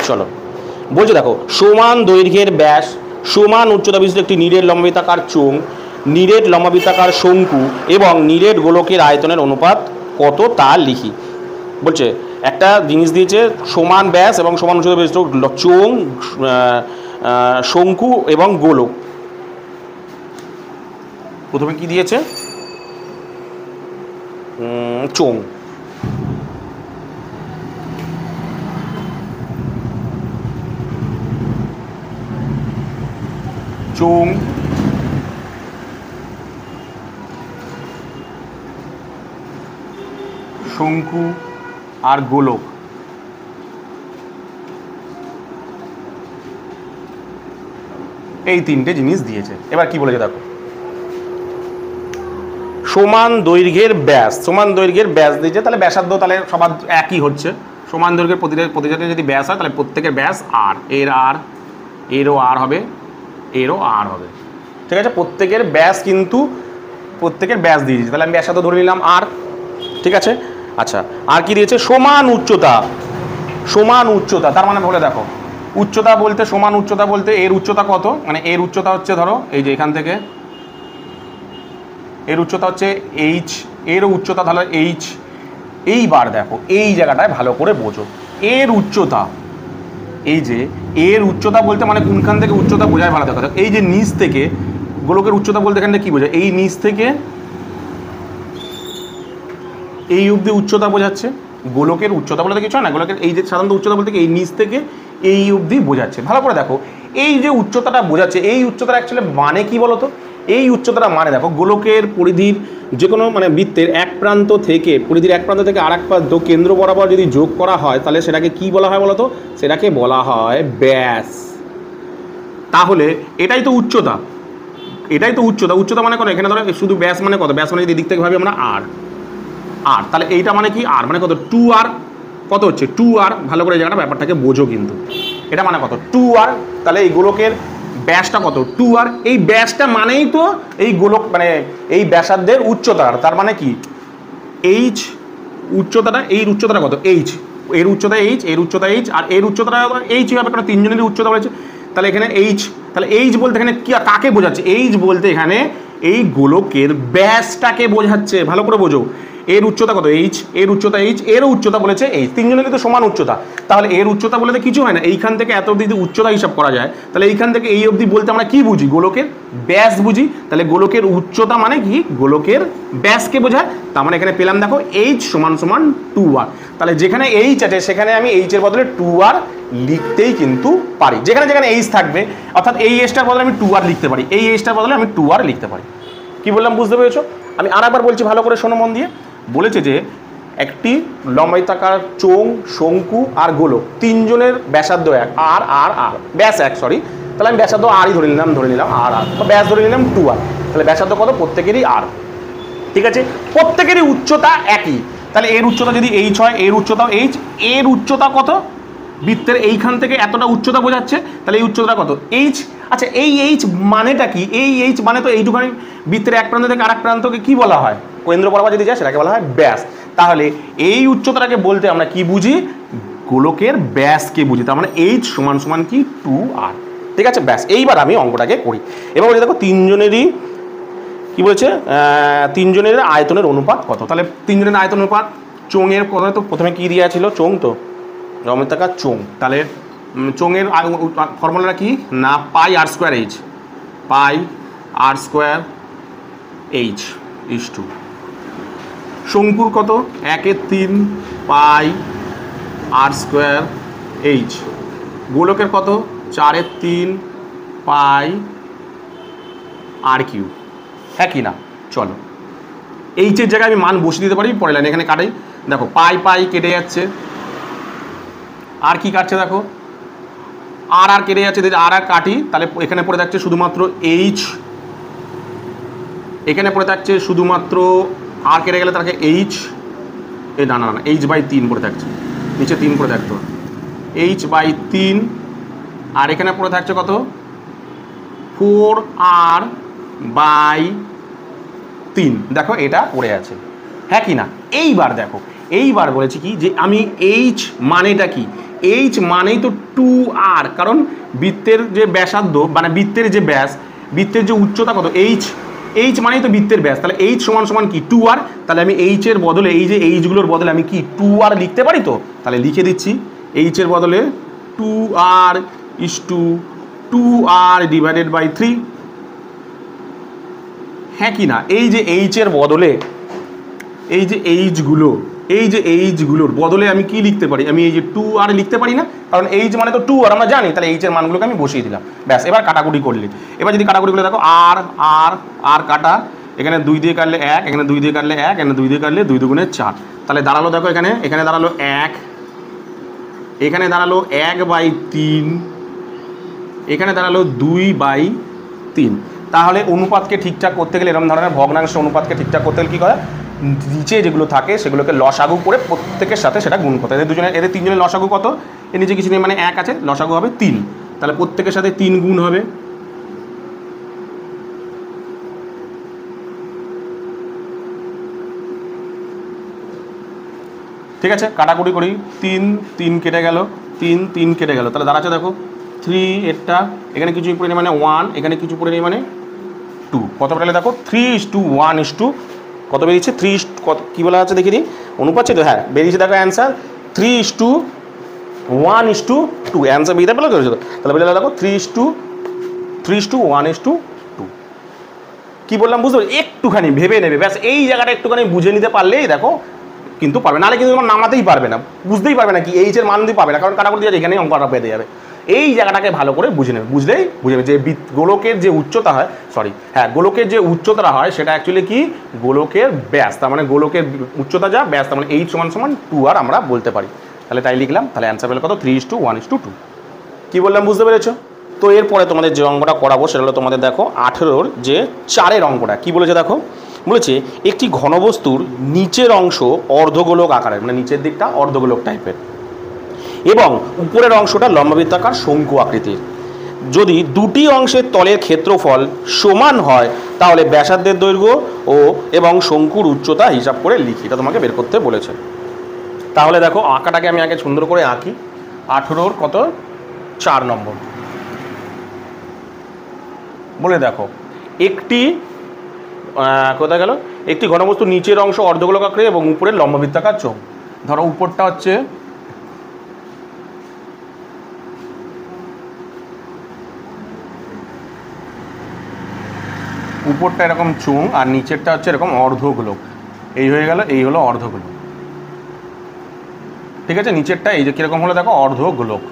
চলো বলছে দেখো, সমান দৈর্ঘ্যের ব্যাস, সমান উচ্চতা বিশিষ্ট একটি নিরেট লম্বাবৃত্তাকার চোঙ, নিরেট লম্বাবৃত্তাকার শঙ্কু এবং নিরেট গোলকের আয়তনের অনুপাত কত তা লিখি। বলছে একটা জিনিস দিয়েছে, সমান ব্যাস এবং সমান উচ্চতা বিশিষ্ট চোঙ, শঙ্কু এবং গোলক। প্রথমে কি দিয়েছে, চোঙ, চোঙ, শঙ্কু আর গোলক। এই 3টে জিনিস দিয়েছে। এবার কি বলেছে দেখো, সমান দৈর্ঘ্যের ব্যাস, সমান দৈর্ঘ্যের ব্যাস দিয়েছে, তাহলে ব্যাসার্ধ তাহলে সবার একই হচ্ছে। সমান দৈর্ঘ্যের প্রতিটা যদি ব্যাস হয়, তাহলে প্রত্যেকের ব্যাস আর, এরও আর হবে, এরও আর হবে। ঠিক আছে, প্রত্যেকের ব্যাস কিন্তু প্রত্যেকের ব্যাস দিয়ে দিয়েছে, তাহলে আমি ব্যাসার্ধ ধরে নিলাম আর। ঠিক আছে, আচ্ছা, আর কি দিয়েছে? সমান উচ্চতা। সমান উচ্চতা তার মানে বলে দেখো, উচ্চতা বলতে, সমান উচ্চতা বলতে এর উচ্চতা কত, মানে এর উচ্চতা হচ্ছে ধরো এই যে এখান থেকে এর উচ্চতা হচ্ছে এইচ, এরও উচ্চতা তাহলে এইচ। এইবার দেখো এই জায়গাটায় ভালো করে বোঝো, এর উচ্চতা, এই যে এর উচ্চতা বলতে মানে কোনখান থেকে উচ্চতা বোঝায় ভালো দেখা, এই যে নিচ থেকে গোলকের উচ্চতা বলতে এখান থেকে কী বোঝায়, এই নিচ থেকে এই অবধি উচ্চতা বোঝাচ্ছে। গোলকের উচ্চতা বলতে কিছু হয় না, গোলকের এই যে সাধারণত উচ্চতা বলতে এই নিচ থেকে এই অবধি বোঝাচ্ছে। ভালো করে দেখো এই যে উচ্চতাটা বোঝাচ্ছে, এই উচ্চতাটা অ্যাকচুয়ালি মানে কি বলতো? এই উচ্চতাটা মানে দেখো গোলকের পরিধির যে কোনো মানে বৃত্তের এক প্রান্ত থেকে, পরিধির এক প্রান্ত থেকে আর এক প্রান্ত কেন্দ্র বরাবর যদি যোগ করা হয় তাহলে সেটাকে কি বলা হয় বলতো? সেটাকে বলা হয় ব্যাস। তাহলে এটাই তো উচ্চতা, এটাই তো উচ্চতা। উচ্চতা মানে কত? এখানে ধরো শুধু ব্যাস মানে কত? ব্যাস মানে যদি দিক থেকে ভাবি আমরা আর, আর তাহলে এইটা মানে কি? আর মানে কত? 2r। কত হচ্ছে? 2r। ভালো করে জায়গাটা ব্যাপারটাকে বোঝো কিন্তু, এটা মানে কত? 2r। তাহলে এই গোলকের ব্যাসটা কত? 2r। এই ব্যাসটা মানেই তো এই গোলক মানে এই ব্যাসার্ধের উচ্চতার, তার মানে কি এইচ উচ্চতাটা, এই উচ্চতাটা কত? এইচ। এর উচ্চতা এইচ, এর উচ্চতা এইচ, আর এর উচ্চতাটা এইচ হবে, কারণ তিনজনেরই উচ্চতা বলেছে। তাহলে এখানে এইচ, তাহলে এইচ বলতে এখানে কি কাকে বোঝাচ্ছে? এইচ বলতে এখানে এই গোলকের ব্যাসটাকে বোঝাচ্ছে। ভালো করে বোঝো, এর উচ্চতা কত? এইচ, এর উচ্চতা এইচ, এরও উচ্চতা বলেছে এইচ, তিনজনের কিন্তু সমান উচ্চতা। তাহলে এর উচ্চতা বলতে কিছু হয় না, এইখান থেকে এত অবধি যদি উচ্চতা হিসাব করা যায় তাহলে এইখান থেকে এই অবধি বলতে আমরা কি বুঝি? গোলকের ব্যাস বুঝি। তাহলে গোলকের উচ্চতা মানে কি? গোলকের ব্যাসকে বোঝায়। তার মানে এখানে পেলাম দেখো এইচ সমান সমান 2r। তাহলে যেখানে এইচ আছে সেখানে আমি এইচের বদলে 2r লিখতেই কিন্তু পারি। যেখানে যেখানে এইচ থাকবে, অর্থাৎ এই এইচটার বদলে আমি 2r লিখতে পারি, এই এইচটার বদলে আমি 2r লিখতে পারি। কি বললাম বুঝতে পেরেছো? আমি আর একবার বলছি, ভালো করে শোনো মন দিয়ে। বলেছে যে একটি লম্বায়িতাকার চোঙ, শঙ্কু আর গোলক, তিনজনের ব্যাসার্ধ এক, আর আর আর ব্যাস এক, সরি। তাহলে আমি ব্যাসার্ধ আরই ধরে নিলাম আর আর, ব্যাস ধরে নিলাম 2r। তাহলে ব্যাসার্ধ কত? প্রত্যেকেরই আর, ঠিক আছে? প্রত্যেকেরই উচ্চতা একই। তাহলে এর উচ্চতা যদি এইচ হয়, এর উচ্চতাও এইচ। এর উচ্চতা কত? বৃত্তের এইখান থেকে এতটা উচ্চতা বোঝাচ্ছে, তাহলে এই উচ্চতা কত? এইচ। আচ্ছা, এই এইচ মানেটা কি? এই এইচ মানে তো এইটুখানি বৃত্তের এক প্রান্ত থেকে আরেক প্রান্তকে কি বলা হয়? কেন্দ্র বরাবর যদি যায় সেটাকে বলা হয় ব্যাস। তাহলে এই উচ্চতাটাকে বলতে আমরা কি বুঝি? গোলকের ব্যাসকে বুঝি। তার মানে এইচ সমান সমান কি? 2r। ঠিক আছে, ব্যাস। এইবার আমি অঙ্কটাকে করি। এবার বলি দেখো তিনজনেরই কি বলেছে, তিনজনের আয়তনের অনুপাত কত? তাহলে তিনজনের আয়তন অনুপাত চোঙের কথা তো প্রথমে কি দেওয়া ছিল? চোঙ, তো লম্বায়িতাকার চোঙ। তাহলে চোঙের ফর্মুলাটা কি না? পাই আর square H, pi R square H is to শঙ্কুর কত? 1/3 পাই আর স্কোয়ার এইচ। গোলকের কত? 4/3 পাই আর কিউ। হ্যাঁ কি না? চলো এইচের জায়গায় আমি মান বসিয়ে দিতে পারি পরে লাইনে, এখানে কাটাই। দেখো পাই পাই কেটে যাচ্ছে, আর কি কাটছে দেখো? আর আর কেটে যাচ্ছে, আর আর কাটি, তাহলে এখানে পড়ে থাকছে শুধুমাত্র এইচ, এখানে পড়ে থাকছে শুধুমাত্র আর কেটে গেলে তাকে এইচ, এই না না না h/3 পড়ে থাকছে, নিচে 3 পড়ে থাকতো, h/3। আর এখানে পড়ে থাকছে কত? 4r/3। দেখো এটা পড়ে আছে, হ্যাঁ কি না? এইবার দেখো, এইবার বলেছি কি যে আমি এইচ মানেটা কি? এইচ মানেই তো 2r, কারণ বৃত্তের যে ব্যাসার্ধ মানে বৃত্তের যে ব্যাস, বৃত্তের যে উচ্চতা কত? এইচ। এইচ মানেই তো বৃত্তের ব্যাস, তাহলে এইচ সমান সমান কি? 2r। তাহলে আমি এইচের বদলে, এই যে এইচগুলোর বদলে আমি কি 2r লিখতে পারি? তো তাহলে লিখে দিচ্ছি, এইচের বদলে 2r ইস টু 2r/3। হ্যাঁ কি না? এই যে এইচের বদলে, এই যে এইচগুলোর বদলে আমি কি লিখতে পারি? আমি এই যে 2r লিখতে পারি না, কারণ এইচ মানে তো 2r আমরা জানি। তাহলে এইচের মানগুলোকে আমি বসিয়ে দিলাম, ব্যাস। এবার কাটাকুটি করলে, এবার যদি কাটাকুটি করে দেখো আর আর আর কাটা, এখানে 2 দিয়ে কাটলে 1, এখানে 2 দিয়ে কাটলে 1, এখানে 2 দিয়ে কাটলে 2 দুগুণে 4। তাহলে দাঁড়ালো দেখো এখানে দাঁড়ালো 1, এখানে দাঁড়ালো 1/3, এখানে দাঁড়ালো 2/3। তাহলে অনুপাতকে ঠিকঠাক করতে গেলে, এরকম ধরনের ভগ্নাংশ অনুপাতকে ঠিকঠাক করতে গেলে কী করে? নিচে যেগুলো থাকে সেগুলোকে লসাগু করে প্রত্যেকের সাথে সেটা গুণ করতে। এদের তিনজনের লসাগু কত? এর নিচে কিছু নেই, মানে 1 আছে, লসাগু হবে 3। তাহলে প্রত্যেকের সাথে 3 গুণ হবে। ঠিক আছে, কাটাকুটি করি, 3 3 কেটে গেল, 3 3 কেটে গেল, তাহলে দাঁড়াচ্ছে দেখো 3, এরটা এখানে কিছু পড়ে নেই মানে 1, এখানে কিছু পড়ে নেই মানে 2, কত পেলে দেখো 3:1 কত বেরিয়েছে 3 কত কী বলা আছে দেখি দিই, অনুপাচ্ছে তো, হ্যাঁ বেরিয়েছে দেখো অ্যান্সার 3:1:2, অ্যান্সার বেরিয়ে পেলো করেছো, তাহলে বেরিয়ে দেখো 3:1:2। কী বললাম বুঝতে পারছি, একটুখানি ভেবে নেবে ব্যাস, এই জায়গাটা একটুখানি বুঝে নিতে পারলেই দেখো কিন্তু পারবে, নাহলে কিন্তু তোমার নামাতেই পারবে না, বুঝতেই পারবে না কি এইচের মান দিয়ে পাবে না, কারণ কাটাকুটি দিয়ে এখানেই অঙ্কটা পেতে যাবে। এই জায়গাটাকে ভালো করে বুঝে নেবে, বুঝলেই বুঝে নেবে যে গোলকের যে উচ্চতা হয়, গোলকের যে উচ্চতাটা হয় সেটা অ্যাকচুয়ালি কি গোলকের ব্যাস, তার মানে গোলকের উচ্চতা যা ব্যাস, তার মানে H = 2R আমরা বলতে পারি। তাহলে তাই লিখলাম, তাহলে অ্যান্সার পেলে কত 3:1:2। কী বললাম বুঝতে পেরেছো? তো এরপরে তোমাদের যে অঙ্কটা করাবো সেটা হলো তোমাদের দেখো 18-র যে 4-এর অঙ্কটা কী বলেছে দেখো, বলেছে একটি ঘনবস্তুর নিচের অংশ অর্ধগোলক আকারের, মানে নিচের দিকটা অর্ধগোলক টাইপের এবং উপরের অংশটা লম্ববৃত্তাকার শঙ্কু আকৃতির। যদি দুটি অংশের তলের ক্ষেত্রফল সমান হয় তাহলে ব্যাসার্ধের দৈর্ঘ্য এবং শঙ্কুর উচ্চতা হিসাব করে লিখি, এটা তোমাকে বের করতে বলেছে। তাহলে দেখো আঁকাটাকে আমি আগে সুন্দর করে আঁকি। 18-র কত 4 নম্বর বলে দেখো একটি কোথায় গেল, একটি ঘনবস্তু নিচের অংশ অর্ধগোলক আকারে এবং উপরের লম্ববৃত্তাকার চোখ। ধরো উপরটা হচ্ছে উপরটা এরকম চোঙ আর নিচেরটা হচ্ছে এরকম অর্ধগোলক, এই হয়ে গেল, এই হলো অর্ধগোলক। ঠিক আছে, নিচেরটা এই যে কীরকম হলো দেখো অর্ধগোলক।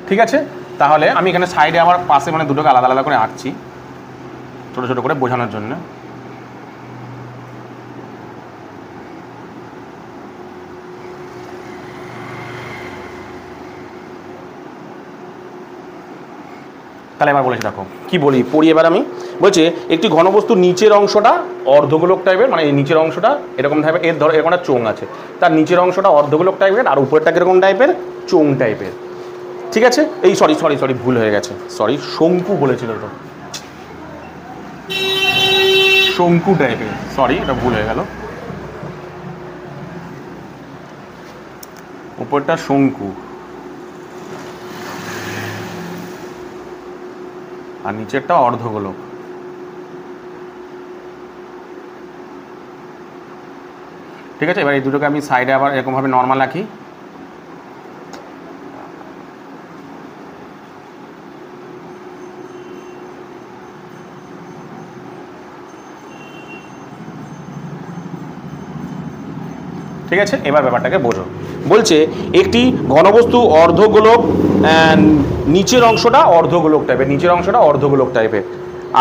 ঠিক আছে, তাহলে আমি এখানে সাইডে আবার পাশে মানে দুটোকে আলাদা আলাদা করে আঁকছি ছোটো ছোটো করে বোঝানোর জন্য। তাহলে এবার বলেছি দেখো কি বলি পড়ি এবার আমি, বলছে একটি ঘনবস্তুর নিচের অংশটা অর্ধগোলক টাইপের, মানে এই নিচের অংশটা এরকম টাইপের, এর ধরো এরকম একটা চোঙ আছে, তার নিচের অংশটা অর্ধগোলক টাইপের আর উপরেরটা কিরকম টাইপের চোঙ টাইপের। ঠিক আছে, এই সরি ভুল হয়ে গেছে, শঙ্কু বলেছিল তো, শঙ্কু টাইপের, এটা ভুল হয়ে গেল, উপরটা শঙ্কু আর নিচেরটা অর্ধগোলক। ঠিক আছে, এবার এই দুটোকে আমি সাইডে আবার এরকমভাবে নর্মাল আঁকি। ঠিক আছে, এবার ব্যাপারটাকে বোঝো। বলছে একটি ঘনবস্তু অর্ধগোলক, নিচের অংশটা অর্ধগোলক টাইপের,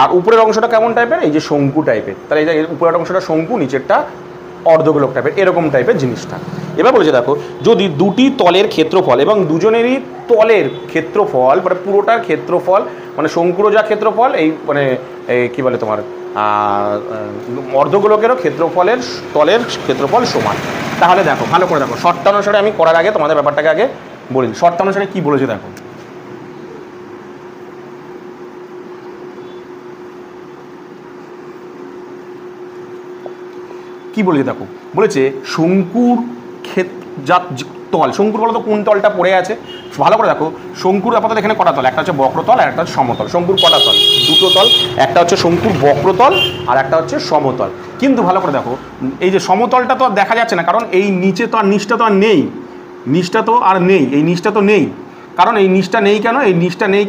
আর উপরের অংশটা কেমন টাইপের, এই যে শঙ্কু টাইপের। তাহলে এই যে উপরের অংশটা শঙ্কু, নিচেরটা অর্ধগোলক টাইপের, এরকম টাইপের জিনিসটা। এবার বলেছে দেখো যদি দুটি তলের ক্ষেত্রফল এবং দুজনেরই তলের ক্ষেত্রফল মানে পুরোটার ক্ষেত্রফল মানে শঙ্কুরও যা ক্ষেত্রফল, এই মানে কী বলে তোমার অর্ধগোলকেরও তলের ক্ষেত্রফল সমান, তাহলে দেখো ভালো করে দেখো শর্ত অনুসারে আমি করার আগে তোমাদের ব্যাপারটাকে আগে বলি, শর্ত অনুসারে কী বলেছে দেখো। কি বলেছে দেখো, বলেছে শঙ্কুর তল, শঙ্কুর বলো তো কোন তলটা পড়ে আছে, ভালো করে দেখো শঙ্কুর আপাতত এখানে কটা তল, একটা হচ্ছে বক্রতল আর একটা হচ্ছে সমতল। শঙ্কুর কটা তল, দুটো তল, একটা হচ্ছে শঙ্কুর বক্রতল আর একটা হচ্ছে সমতল। কিন্তু ভালো করে দেখো এই যে সমতলটা তো আর দেখা যাচ্ছে না, কারণ এই নিচে তো আর নিচটা তো আর নেই, এই নিচটা তো নেই, কারণ এই নিচটা নেই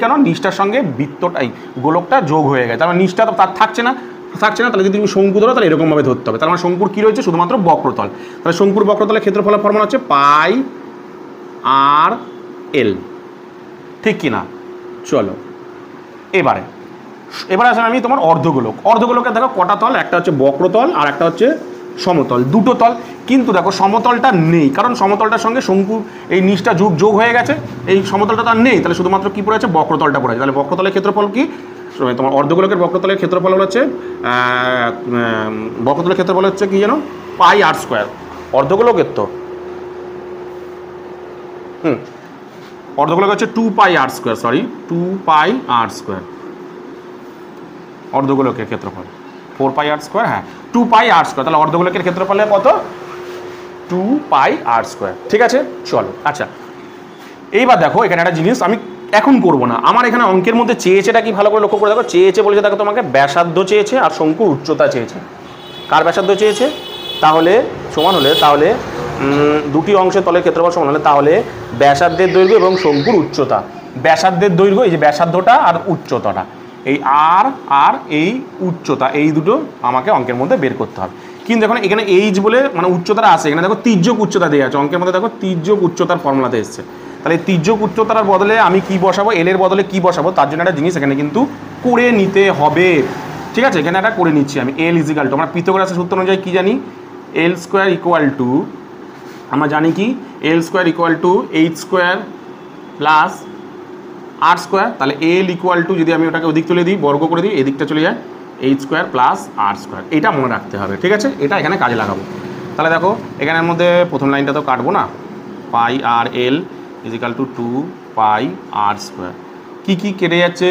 কেন, নিচটার সঙ্গে বৃত্তটাই গোলকটা যোগ হয়ে গেছে, কারণ নিচটা তো তার থাকছে না, তাহলে যদি তুমি শঙ্কু ধরো তাহলে এরকমভাবে ধরতে হবে। তার মানে শঙ্কুর কী রয়েছে শুধুমাত্র বক্রতল, তাহলে শঙ্কুর বক্রতলের ক্ষেত্রফলের ফর্মুলা হচ্ছে πr/l, ঠিক কি না? চলো এবারে আসলে আমি তোমার অর্ধগোলকের দেখো কটা তল, একটা হচ্ছে বক্রতল আর একটা হচ্ছে সমতল, দুটো তল। কিন্তু দেখো সমতলটা নেই, কারণ সমতলটার সঙ্গে শঙ্কু এই নিচটা যোগ হয়ে গেছে, এই সমতলটা তো আর নেই, তাহলে শুধুমাত্র কী পড়ে আছে বক্রতলটা পড়ে আছে। তাহলে বক্রতলের ক্ষেত্রফল কি, তোমার অর্ধগোলকের বক্রতলের ক্ষেত্রফল হচ্ছে কি জানো πr², অর্ধগোলকের তো অর্ধগোলক হচ্ছে 2πr², অর্ধগোলকের ক্ষেত্রফল। 4 পাই আর স্কোয়ার, হ্যাঁ 2 পাই আর স্কোয়ার, তাহলে অর্ধগোলকের ক্ষেত্রফলে কত 2 পাই আর স্কোয়ার। ঠিক আছে, চলো। আচ্ছা এইবার দেখো এখানে একটা জিনিস আমি এখন করবো না, আমার এখানে অঙ্কের মধ্যে চেয়েছেটা কি ভালো করে লক্ষ্য করে দেখো। চেয়েছে বলেছে দেখো তোমাকে ব্যাসার্ধ চেয়েছে আর শঙ্কুর উচ্চতা চেয়েছে। কার ব্যাসার্ধ চেয়েছে? তাহলে সমান হলে, তাহলে দুটি অংশের তলের ক্ষেত্রফল সমান হলে তাহলে ব্যাসার্ধের দৈর্ঘ্য এবং শঙ্কুর উচ্চতা, ব্যাসার্ধের দৈর্ঘ্য এই যে ব্যাসার্ধটা আর উচ্চতাটা, এই আর আর এই উচ্চতা, এই দুটো আমাকে অঙ্কের মধ্যে বের করতে হবে। কিন্তু দেখো এখানে এইচ বলে মানে উচ্চতাটা আছে, এখানে দেখো তির্যক উচ্চতা দেওয়া আছে অঙ্কের মধ্যে, দেখো তির্যক উচ্চতার ফর্মুলাতে এসছে। তাহলে তির্যক উচ্চতার বদলে আমি কি বসাবো, এল এর বদলে কি বসাবো, তার জন্য একটা জিনিস এখানে কিন্তু করে নিতে হবে। ঠিক আছে, এখানে একটা করে নিচ্ছি আমি। এল ইজিক্যাল টু, আমরা পিথাগোরাসের সূত্র অনুযায়ী কি জানি, এল স্কোয়ার ইকুয়াল টু, আমরা জানি কি L square equal to H square plus R square. তাহলে এল ইকুয়াল টু যদি আমি ওটাকে ওদিক চলে দিই, বর্গ করে দিই, এদিকটা চলে যায় H square plus R square, এটা মনে রাখতে হবে। ঠিক আছে, এটা এখানে কাজে লাগাবো। তাহলে দেখো এখানের মধ্যে প্রথম লাইনটা তো কাটবো না, পাই আর এল ইজিক্যাল টু 2 পাই আর স্কোয়ার। কী কী কেটে যাচ্ছে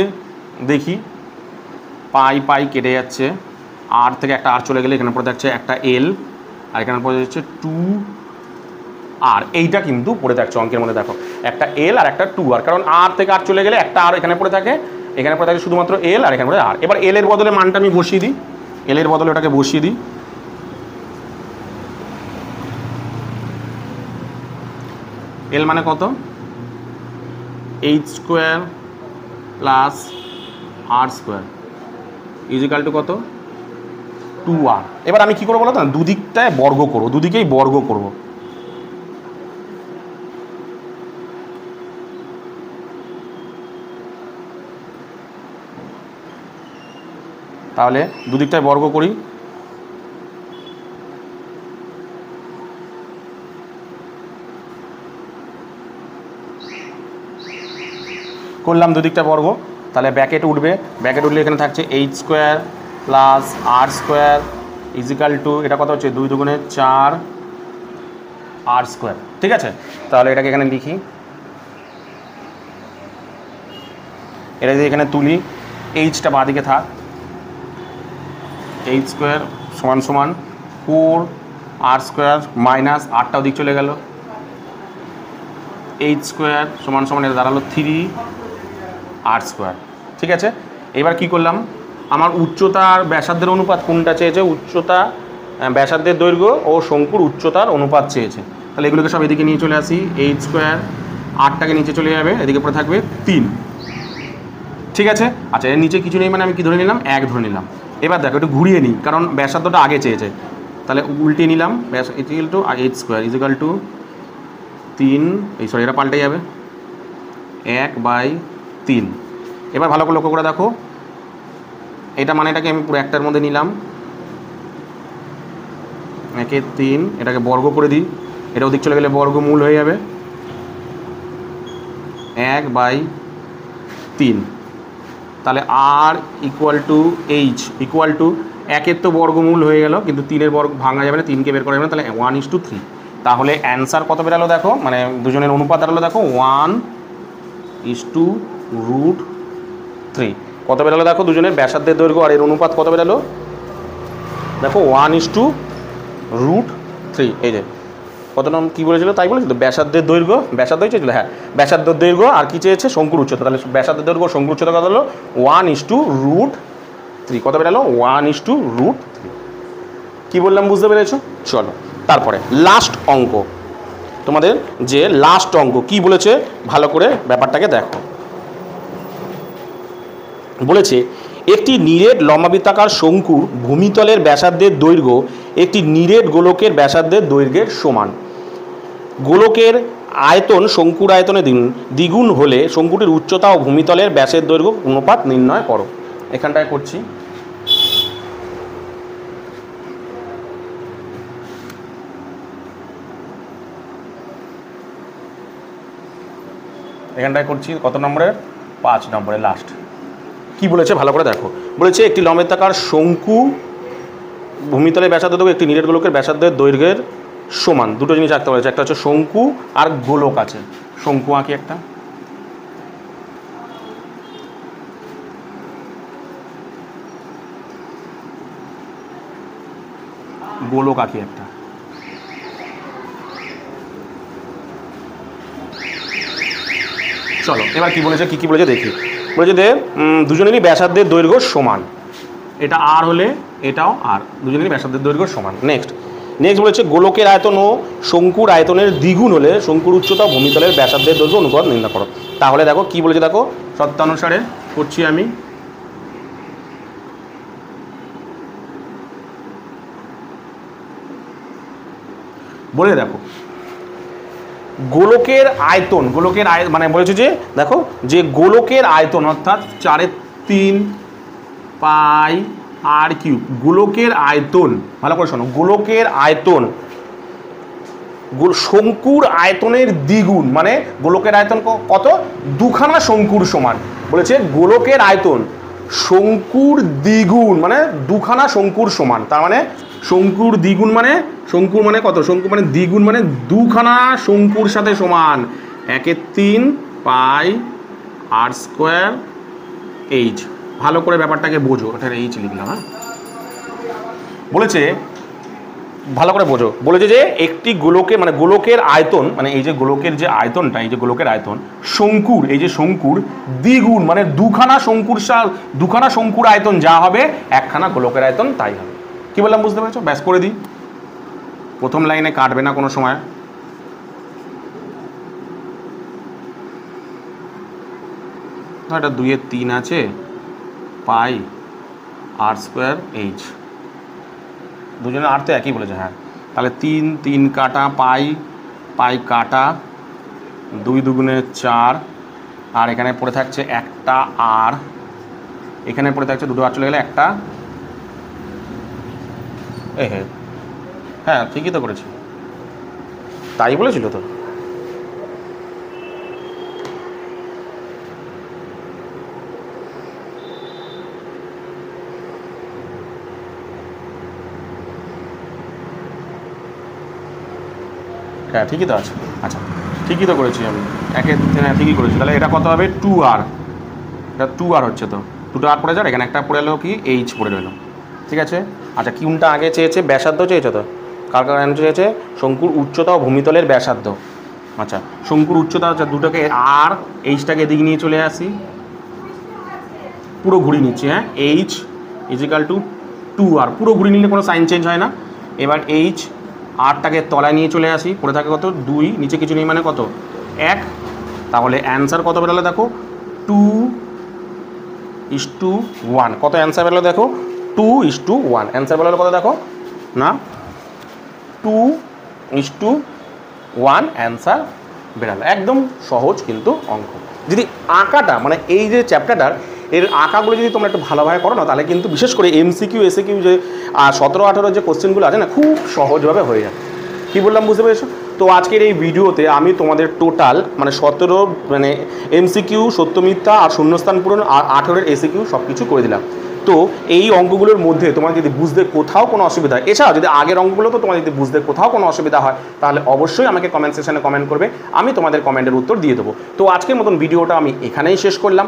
দেখি, পাই পাই কেটে যাচ্ছে, আর থেকে একটা আর চলে গেলে এখানে পড়ে থাকছে একটা এল, আর এখানে পড়ে যাচ্ছে 2 আর, এইটা কিন্তু পড়ে থাকছে অঙ্কের মধ্যে দেখো একটা এল আর একটা 2 আর, কারণ আর থেকে আর চলে গেলে একটা আর এখানে পড়ে থাকে, এখানে পড়ে থাকে শুধুমাত্র এল আর এখানে পড়ে আর। এবার এল এর বদলে মানটা আমি বসিয়ে দিই, এল এর বদলে ওটাকে বসিয়ে দিই। এল মানে কত, H square plus R square is equal two কত 2 আর। এবার আমি কী করবো বলো তো, দুদিকটায় বর্গ করবো, দুদিকেই বর্গ করবো। তাহলে দুদিকটায় বর্গ করি, করলাম দুদিকটা বর্গ। তাহলে ব্যাকেট উঠবে, ব্যাকেট উঠলে এখানে থাকছে H square plus R square is equal two, এটা কত হচ্ছে 2 দুগুণে 4 আর স্কোয়ার। ঠিক আছে, তাহলে এটাকে এখানে লিখি, এটা যদি এখানে তুলি, এইচটা বাঁদিকে থাক, এইচ স্কোয়ার সমান সমান 4 আর স্কোয়ার মাইনাস আটটা ওদিক চলে গেল, এইচ স্কোয়ার সমান সমান এটা দাঁড়ালো 3 আর স্কোয়ার। ঠিক আছে, এবার কি করলাম, আমার উচ্চতা আর ব্যাসার্ধের অনুপাত কোনটা চেয়েছে, উচ্চতা ব্যাসার্ধের দৈর্ঘ্য ও শঙ্কুর উচ্চতার অনুপাত চেয়েছে। তাহলে এগুলোকে সব এদিকে নিয়ে চলে আসি, এইচ স্কোয়ার আটটাকে নিচে চলে যাবে, এদিকে পরে থাকবে 3। ঠিক আছে, আচ্ছা এর নিচে কিছু নেই মানে আমি কি ধরে নিলাম, 1 ধরে নিলাম। এবার দেখো একটু ঘুরিয়ে নিই, কারণ ব্যাসার্ধটা আগে চেয়েছে, তাহলে উল্টে নিলাম, ব্যাস is equal to H square is equal to 3, এই সরি এটা পাল্টে যাবে 1/3। এবার ভালো করে লক্ষ্য করে দেখো, এটা মানে এটাকে আমি পুরো একটার মধ্যে নিলাম, 1/3, এটাকে বর্গ করে দিই, এটা ওদিক চলে গেলে বর্গমূল হয়ে যাবে 1/3। তাহলে R equal to H equal to 1-এর তো বর্গমূল হয়ে গেল, কিন্তু 3-এর বর্গ ভাঙা যাবে না, 3কে বের করা যাবে না, তাহলে 1:3। তাহলে অ্যান্সার কত বেরালো দেখো, মানে দুজনের অনুপাত বেরালো দেখো 1:√3। কত বেরালো দেখো, দুজনের ব্যাসার্ধের দৈর্ঘ্য আর এর অনুপাত কত বেরালো দেখো 1:√3। এই যে কত নাম কী বলেছিল তাই বলেছিল, ব্যাসার্ধের দৈর্ঘ্য, ব্যাসার্ধ চেয়েছিল, হ্যাঁ ব্যাসার্ধের দৈর্ঘ্য আর কি চেয়েছে, শঙ্কুর উচ্চতা। তাহলে ব্যাসার্ধের দৈর্ঘ্য শঙ্কুর উচ্চতা কত হলো 1:√3। কত বেরালো 1:√3। কি বললাম বুঝতে পেরেছো? চলো তারপরে লাস্ট অঙ্ক, তোমাদের যে লাস্ট অঙ্ক কি বলেছে ভালো করে ব্যাপারটাকে দেখো। বলেছে একটি নিরেট লম্বাবৃত্তাকার শঙ্কুর ভূমিতলের ব্যাসার্ধের দৈর্ঘ্য একটি নিরেট গোলকের ব্যাসার্ধের দৈর্ঘ্যের সমান। গোলকের আয়তন শঙ্কুর আয়তনে দ্বিগুণ হলে শঙ্কুটির উচ্চতা ও ভূমিতলের ব্যাসের দৈর্ঘ্য অনুপাত নির্ণয় করো। এখানটায় করছি, এখানটায় করছি কত নম্বরে, 5 নম্বরে লাস্ট। কি বলেছে ভালো করে দেখো, বলেছে একটি লম্বাবৃত্তাকার শঙ্কু ভূমিতলের ব্যাসার্ধ দেবো একটি নিরেট গোলকের ব্যাসার্ধের দৈর্ঘ্যের সমান। দুটো জিনিস আঁকতে বলেছে, একটা হচ্ছে শঙ্কু আর গোলক আছে। শঙ্কু আঁকি একটা, গোলক আঁকি একটা। চলো এবার কি বলেছে, কি বলেছে দেখি। বলেছে যে দুজনেরই ব্যাসার্ধের দৈর্ঘ্য সমান, এটা আর হলে এটাও আর, দুজনেরই ব্যাসার্ধের দৈর্ঘ্য সমান। নেক্সট বলেছে গোলকের আয়তন ও শঙ্কুর আয়তনের দ্বিগুণ হলে শঙ্কুর উচ্চতা ভূমিতলের ব্যাসার্ধের দৈর্ঘ্য অনুপাত নির্ণয় করো। তাহলে দেখো কি বলেছে, দেখো শর্তানুসারে করছি আমি। বলে দেখো গোলকের আয়তন, মানে বলেছে যে দেখো যে গোলকের আয়তন অর্থাৎ 4/3 পাই আর কিউব, গোলকের আয়তন, ভালো করে শোনো, গোলকের আয়তন শঙ্কুর আয়তনের দ্বিগুণ, মানে গোলকের আয়তন কত, দুখানা শঙ্কুর সমান। বলেছে গোলকের আয়তন শঙ্কুর দ্বিগুণ মানে দুখানা শঙ্কুর সমান, তার মানে শঙ্কুর দ্বিগুণ মানে শঙ্কুর মানে কত, শঙ্কু মানে দ্বিগুণ মানে দুখানা শঙ্কুর সাথে সমান। 1/3 পাই আর স্কোয়ার এইচ। ভালো করে ব্যাপারটাকে বোঝো, এটা এইচ লিখলাম। হ্যাঁ বলেছে ভালো করে বোঝো, বলেছে যে একটি গোলকে মানে গোলকের আয়তন, মানে এই যে গোলকের যে আয়তনটা, এই যে গোলকের আয়তন শঙ্কুর, এই যে শঙ্কুর দ্বিগুণ মানে দুখানা শঙ্কুর আয়তন যা হবে একখানা গোলকের আয়তন তাই হবে। কি বললাম বুঝতে পেরেছো? ব্যাস করে দিই, প্রথম লাইনে কাটবে না কোনো সময়। এটা 2/3 আছে পাই আর স্কোয়ার এইচ, দুজনে আর তো একই বলেছে। হ্যাঁ তাহলে 3 কাটা পাই কাটা 2 দুগুণে 4, আর এখানে পড়ে থাকছে একটা আর, এখানে পড়ে থাকছে দুটো আর চলে গেলে একটা। হ্যাঁ ঠিকই তো করেছি, তাই বলেছিল তো। হ্যাঁ ঠিকই তো আছে, আচ্ছা ঠিকই তো করেছি আমি, হ্যাঁ ঠিকই করেছি। তাহলে এটা কত হবে 2r, এটা 2r হচ্ছে তো, দুটো আর পড়ে যাবে, এখানে একটা পড়ে এলো কি এইচ পড়ে রইল। ঠিক আছে, আচ্ছা কোনটা আগে চেয়েছে, ব্যাসার্ধ চেয়েছে তো, কার চেয়েছে শঙ্কুর উচ্চতা ও ভূমিতলের ব্যাসার্ধ। আচ্ছা শঙ্কুর উচ্চতা হচ্ছে দুটোকে আর এইচটাকে এদিকে নিয়ে চলে আসি, পুরো ঘুরিয়ে নিচ্ছি। হ্যাঁ এইচ ইজিক্যাল টু 2r, পুরো ঘুরিয়ে নিলে কোনো সাইন চেঞ্জ হয় না। এবার এইচ আরটাকে তলায় নিয়ে চলে আসি, পড়ে থাকে কত 2, নিচে কিছু নেই মানে কত 1। তাহলে অ্যান্সার কত বেরোলো দেখো 2:1। কত অ্যান্সার বেরোলো দেখো 2:1। অ্যান্সার বেরোলো কত দেখো না 2:1 অ্যান্সার বেরোলো। একদম সহজ কিন্তু অঙ্ক। যদি আঁকাটা মানে এই যে চ্যাপ্টারটার এর আঁকাগুলো যদি তোমরা একটু ভালোভাবে করো না, তাহলে কিন্তু বিশেষ করে MCQ SAQ যে 17-18 যে কোশ্চেনগুলো আছে না, খুব সহজভাবে হয়ে যায়। কী বললাম বুঝতে পেরেছো? তো আজকের এই ভিডিওতে আমি তোমাদের টোটাল মানে 17 মানে MCQ সত্য মিথ্যা আর শূন্যস্থান পূরণ আর 18 SAQ সব কিছু করে দিলাম। তো এই অঙ্কগুলোর মধ্যে তোমার যদি বুঝতে কোথাও কোনো অসুবিধা হয়, এছাড়াও যদি আগের অঙ্কগুলো তো তোমার যদি বুঝতে কোথাও কোনো অসুবিধা হয়, তাহলে অবশ্যই আমাকে কমেন্ট সেকশনে কমেন্ট করবে, আমি তোমাদের কমেন্টের উত্তর দিয়ে দেবো। তো আজকের মতন ভিডিওটা আমি এখানেই শেষ করলাম।